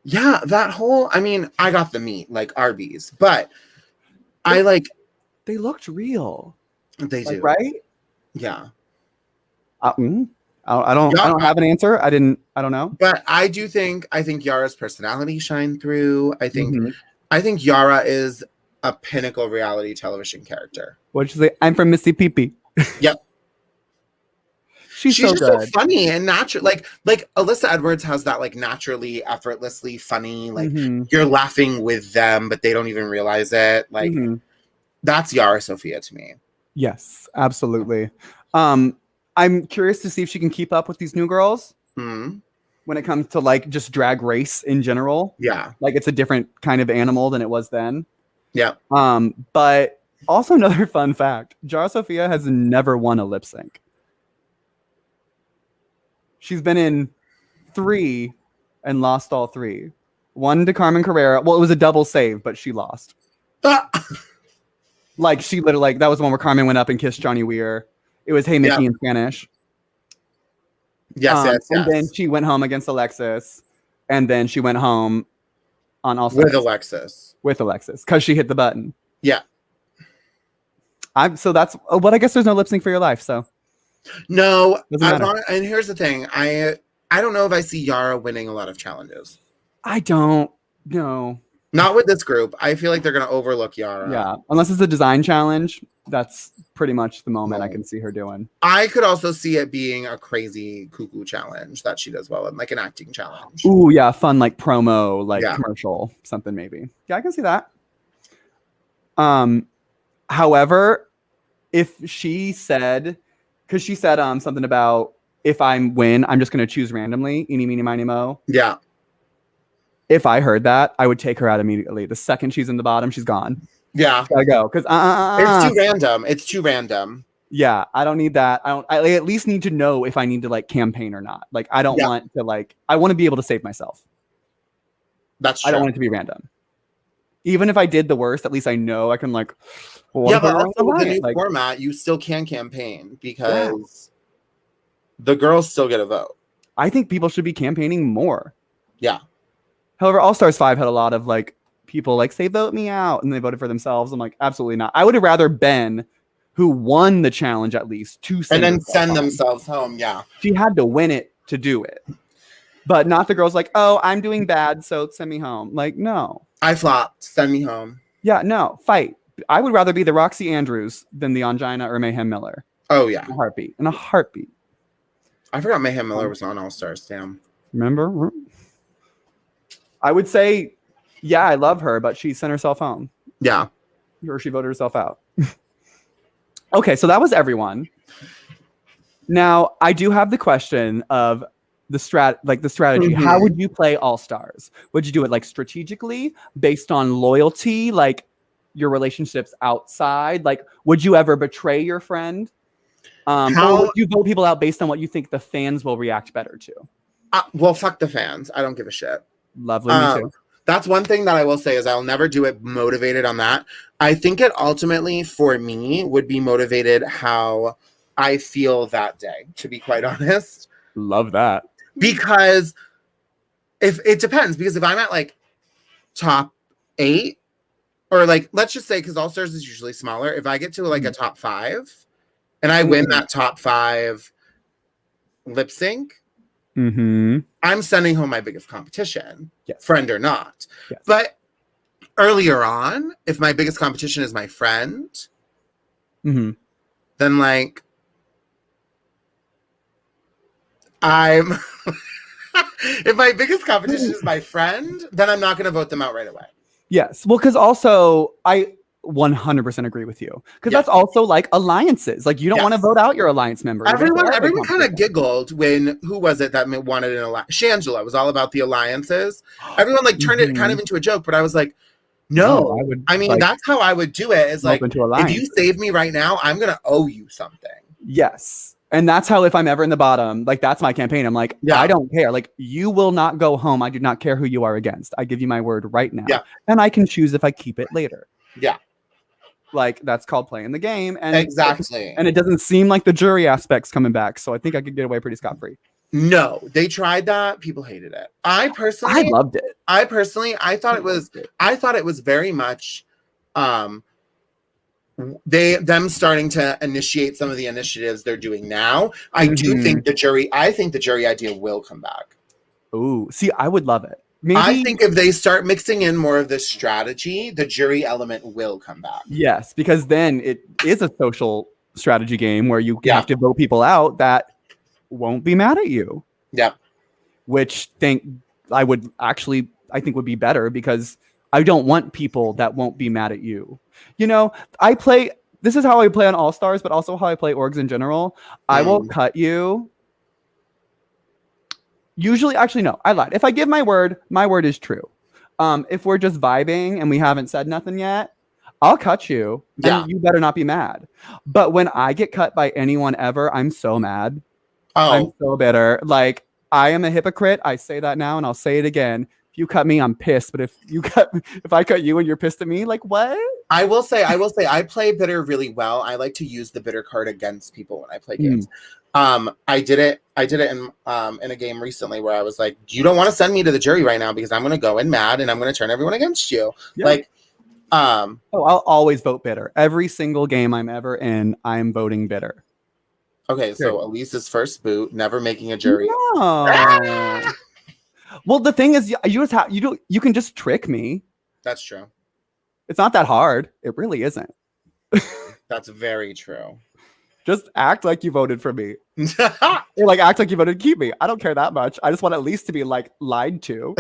Yeah, that whole, I mean, I got the meat like Arby's, but they looked real. They do, right? Yeah. I don't have an answer. I don't know. But I think Yara's personality shined through. I think Yara is a pinnacle reality television character. What did you say? I'm from Mississippi. Yep. She's just good. So funny and natural. Like Alyssa Edwards has that like naturally, effortlessly funny. Like you're laughing with them, but they don't even realize it. Like that's Yara Sophia to me. Yes, absolutely. I'm curious to see if she can keep up with these new girls when it comes to like just Drag Race in general. Yeah, like it's a different kind of animal than it was then. Yeah. But also another fun fact: Jara Sophia has never won a lip sync. She's been in 3 and lost all 3. 1 to Carmen Carrera. Well, it was a double save, but she lost. Like she literally, like that was the one where Carmen went up and kissed Johnny Weir. It was Hey Mickey in Spanish. Yes. And then she went home against Alexis, and then she went home on All Stars with Alexis because she hit the button. Yeah. So that's but I guess there's no lip sync for your life. So no, and here's the thing. I don't know if I see Yara winning a lot of challenges. I don't know. Not with this group. I feel like they're going to overlook Yara. Yeah, unless it's a design challenge. That's pretty much the moment I can see her doing. I could also see it being a crazy cuckoo challenge that she does well in, like an acting challenge. Ooh, yeah, fun like promo, like commercial, something maybe. Yeah, I can see that. However, if she said, because she said something about if I win, I'm just going to choose randomly, eeny, meeny, miny, mo. Yeah. If I heard that, I would take her out immediately. The second she's in the bottom, she's gone. Yeah. Gotta go. Because it's too random. It's too random. Yeah, I don't need that. I at least need to know if I need to like campaign or not. Like I don't want to like I want to be able to save myself. That's true. I don't want it to be random. Even if I did the worst, at least I know I can like but also with the new format, you still can campaign because the girls still get a vote. I think people should be campaigning more. Yeah. However, All Stars 5 had a lot of like people like say vote me out and they voted for themselves. I'm like, absolutely not. I would have rather Ben, who won the challenge at least, to send and then send themselves home. Yeah. She had to win it to do it. But not the girls like, oh, I'm doing bad, so send me home. Like, no. I flopped. Send me home. Yeah, no, fight. I would rather be the Roxy Andrews than the Angina or Mayhem Miller. Oh, yeah. In a heartbeat. I forgot Mayhem Miller was on All Stars. Damn. Remember? I would say, yeah, I love her, but she sent herself home. Yeah. Or she voted herself out. Okay, so that was everyone. Now, I do have the question of the strategy. Mm-hmm. How would you play All Stars? Would you do it like strategically, based on loyalty, like your relationships outside? Like, would you ever betray your friend? Or would you vote people out based on what you think the fans will react better to? Well, fuck the fans. I don't give a shit. Lovely, me too. That's one thing that I will say is I'll never do it motivated on that. I think it ultimately, for me, would be motivated how I feel that day, to be quite honest. Love that. Because if it depends, because if I'm at like top 8, or like, let's just say, because All Stars is usually smaller, if I get to like a top 5 and I win that top 5 lip sync, I'm sending home my biggest competition, friend or not. Yes. But earlier on, if my biggest competition is my friend, then like I'm if my biggest competition is my friend, then I'm not going to vote them out right away. Yes. Well, because also I 100% agree with you, because that's also like alliances. Like you don't want to vote out your alliance member. Everyone kind of giggled when who was it that wanted an alliance? Shangela was all about the alliances. Everyone like turned it kind of into a joke, but I was like, no, I mean like, that's how I would do it. Is like if you save me right now, I'm gonna owe you something. Yes. And that's how, if I'm ever in the bottom, like that's my campaign. I'm like, I don't care. Like you will not go home. I do not care who you are against. I give you my word right now. Yeah. And I can choose if I keep it later. Yeah. Like that's called playing the game. And exactly. And it doesn't seem like the jury aspect's coming back. So I think I could get away pretty scot-free. No, they tried that. People hated it. I loved it. I thought it was very much them starting to initiate some of the initiatives they're doing now. I think the jury idea will come back. Ooh, see, I would love it. Maybe, I think if they start mixing in more of this strategy, the jury element will come back. Yes, because then it is a social strategy game where you have to vote people out that won't be mad at you. Yeah. Which I think would be better, because I don't want people that won't be mad at you. You know, this is how I play on All Stars, but also how I play orgs in general. I will cut you. Usually, actually, no, I lied. If I give my word is true. If we're just vibing and we haven't said nothing yet, I'll cut you. And you better not be mad. But when I get cut by anyone ever, I'm so mad. I'm Oh, so bitter. Like, I am a hypocrite. I say that now and I'll say it again. If you cut me, I'm pissed. But if I cut you and you're pissed at me, like what? I will say, I play bitter really well. I like to use the bitter card against people when I play games. I did it in a game recently where I was like, you don't want to send me to the jury right now because I'm going to go in mad and I'm going to turn everyone against you. Yeah. Like, I'll always vote bitter. Every single game I'm ever in, I'm voting bitter. okay, so Elise's first boot, never making a jury. No. Well, the thing is, you can just trick me. That's true. It's not that hard. It really isn't. That's very true. Just act like you voted for me. Or like act like you voted to keep me. I don't care that much. I just want at least to be like lied to.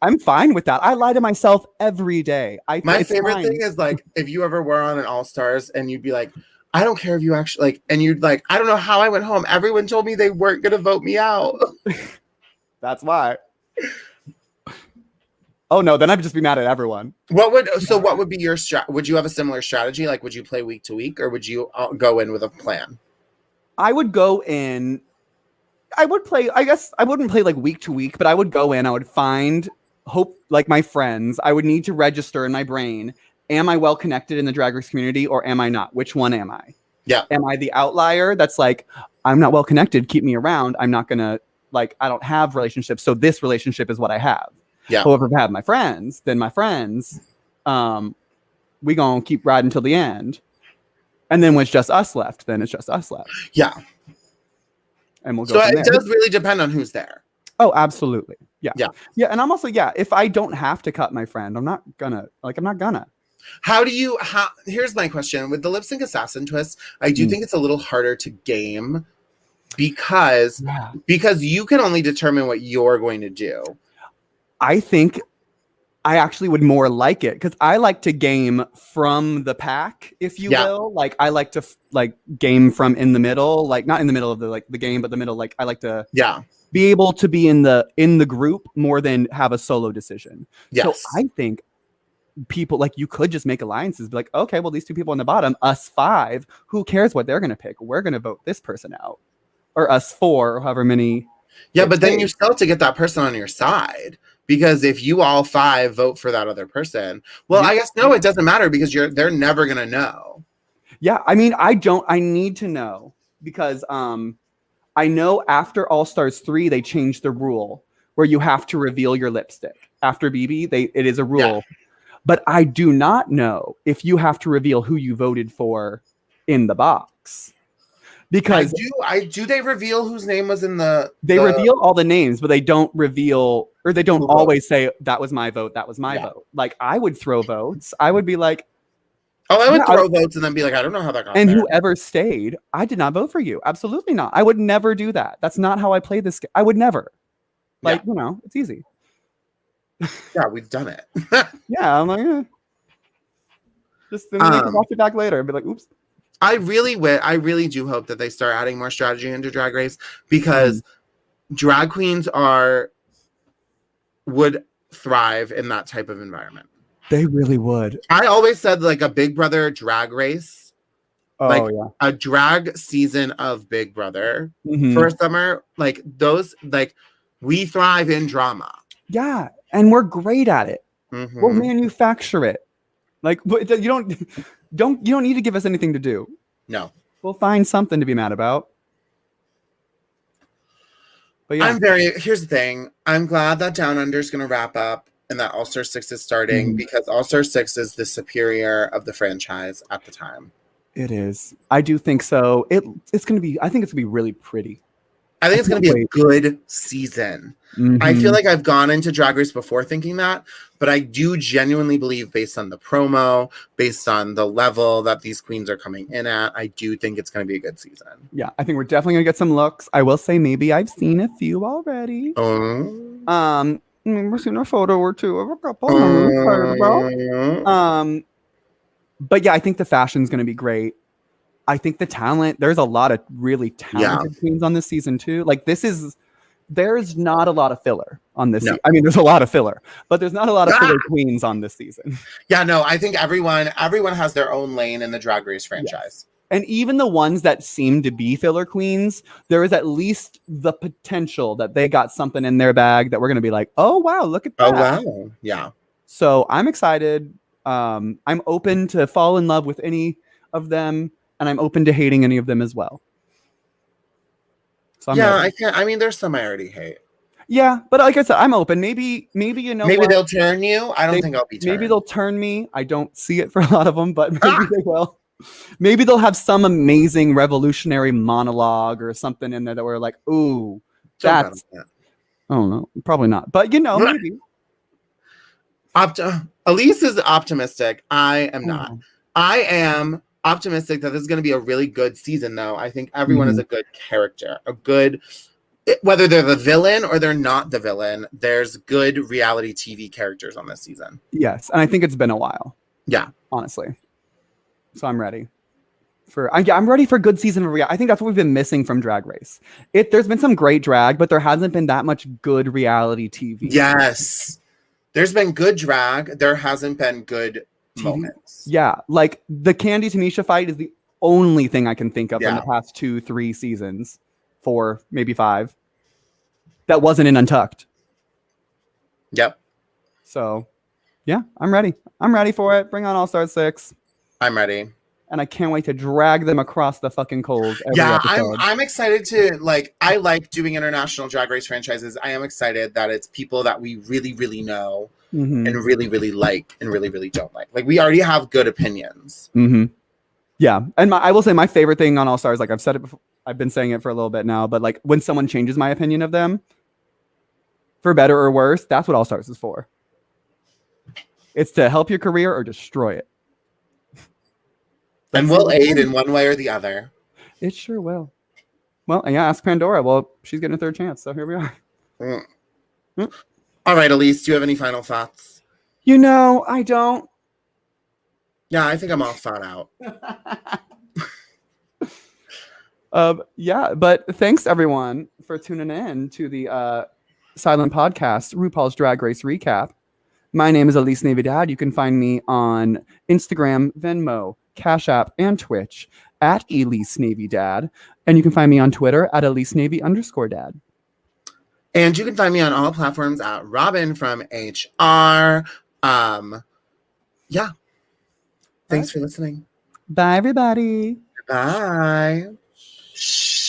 I'm fine with that. I lie to myself every day. My favorite thing is like if you ever were on an All Stars and you'd be like, I don't care if you actually like, and you'd like, I don't know how I went home. Everyone told me they weren't gonna vote me out. That's why. Oh no, then I'd just be mad at everyone. What would be your would you have a similar strategy? Like, would you play week to week or would you go in with a plan? I would go in. I would play, I guess I wouldn't play like week to week, but I would go in, I would find like my friends. I would need to register in my brain. Am I well connected in the Drag Race community or am I not? Which one am I? Yeah. Am I the outlier that's like, I'm not well connected, keep me around. I'm not gonna, like, I don't have relationships. So this relationship is what I have. Yeah. However, if I have my friends, then my friends, we gonna keep riding till the end. And then when it's just us left, then it's just us left. Yeah. And we'll go. So it does really depend on who's there. Oh, absolutely. Yeah. Yeah. Yeah. And I'm also, if I don't have to cut my friend, I'm not gonna. Here's my question. With the lip sync assassin twist, I do think it's a little harder to game because you can only determine what you're going to do. I think I actually would more like it because I like to game from the pack, if you will. Like I like to game from in the middle, like not in the middle of the game, but the middle. Like I like to be able to be in the group more than have a solo decision. Yes. So I think people like you could just make alliances, be like, okay, well these two people on the bottom, us 5, who cares what they're gonna pick? We're gonna vote this person out, or us 4, or however many. Yeah, but then you still have to get that person on your side. Because if you all 5 vote for that other person, well, I guess no, it doesn't matter because they're never gonna know. Yeah, I mean, I need to know because I know after All Stars 3 they changed the rule where you have to reveal your lipstick after BB. It is a rule, but I do not know if you have to reveal who you voted for in the box. Because do they reveal whose name was in they reveal all the names, but they don't reveal, or they don't always say that was my vote, that was my vote. Like I would throw votes. I would be like, I would throw votes and then be like, I don't know how that got and there. Whoever stayed, I did not vote for you. Absolutely not. I would never do that. That's not how I play this game. I would never. Like, it's easy. Yeah, we've done it. Yeah, I'm like, just then they can watch it back later and be like, oops. I really do hope that they start adding more strategy into Drag Race because drag queens would thrive in that type of environment. They really would. I always said like a Big Brother Drag Race, a drag season of Big Brother for a summer, like those, like we thrive in drama. Yeah, and we're great at it. We'll manufacture it. Like you don't need to give us anything to do. No. We'll find something to be mad about. But yeah. Here's the thing. I'm glad that Down Under is going to wrap up and that All Star 6 is starting because All Star 6 is the superior of the franchise at the time. It is. I do think so. I think it's going to be really pretty. I think it's going to be a good season. I feel like I've gone into Drag Race before thinking that, but I do genuinely believe based on the promo, based on the level that these queens are coming in at, I do think it's going to be a good season. Yeah, I think we're definitely going to get some looks. I will say maybe I've seen a few already. We've seen a photo or two of a couple. But yeah, I think the fashion's going to be great. I think the talent, there's a lot of really talented queens on this season too. Like there's not a lot of filler on this. I mean, there's a lot of filler, but there's not a lot of filler queens on this season. Yeah, no, I think everyone has their own lane in the Drag Race franchise. And even the ones that seem to be filler queens, there is at least the potential that they got something in their bag that we're going to be like, oh, wow, look at that. Oh, wow. Yeah. So I'm excited. I'm open to fall in love with any of them, and I'm open to hating any of them as well. So I'm ready. I mean, there's some I already hate. Yeah, but like I said, I'm open. Maybe you know Maybe what? they'll turn you. I don't think I'll be turned. Maybe they'll turn me. I don't see it for a lot of them, but maybe they will. Maybe they'll have some amazing revolutionary monologue or something in there that we're like, ooh, that's. I don't know. Probably not. But, you know, maybe. Elise is optimistic. I am not. I am optimistic that this is going to be a really good season, though. I think everyone is a good character. Whether they're the villain or they're not the villain, there's good reality TV characters on this season. Yes. And I think it's been a while. Yeah. Honestly. So I'm ready. I'm ready for a good season of reality. I think that's what we've been missing from Drag Race. There's been some great drag, but there hasn't been that much good reality TV. Yes. There's been good drag. There hasn't been good TV moments. Yeah. Like the Candy Tanisha fight is the only thing I can think of in the past 2-3 seasons. 4, maybe 5. That wasn't in Untucked. Yep. So, yeah, I'm ready. I'm ready for it. Bring on All Star 6. I'm ready. And I can't wait to drag them across the fucking coals every episode. I'm excited to, I like doing international Drag Race franchises. I am excited that it's people that we really, really know and really, really like and really, really don't like. Like, we already have good opinions. Yeah. And I will say my favorite thing on All Stars, like I've said it before, I've been saying it for a little bit now, but like when someone changes my opinion of them, for better or worse, that's what All Stars is for. It's to help your career or destroy it. And we'll aid in one way or the other. It sure will. Well, yeah, ask Pandora. Well, she's getting a third chance, so here we are. All right, Elise, do you have any final thoughts? You know, I don't. Yeah, I think I'm all thought out. Yeah, but thanks everyone for tuning in to the Silent Podcast, RuPaul's Drag Race Recap. My name is Elise Navidad. You can find me on Instagram, Venmo, Cash App, and Twitch at Elise Navy Dad. And you can find me on Twitter at Elise Navy _Dad. And you can find me on all platforms at Robin from HR. Yeah. Thanks for listening. Bye, everybody. Bye. Shh.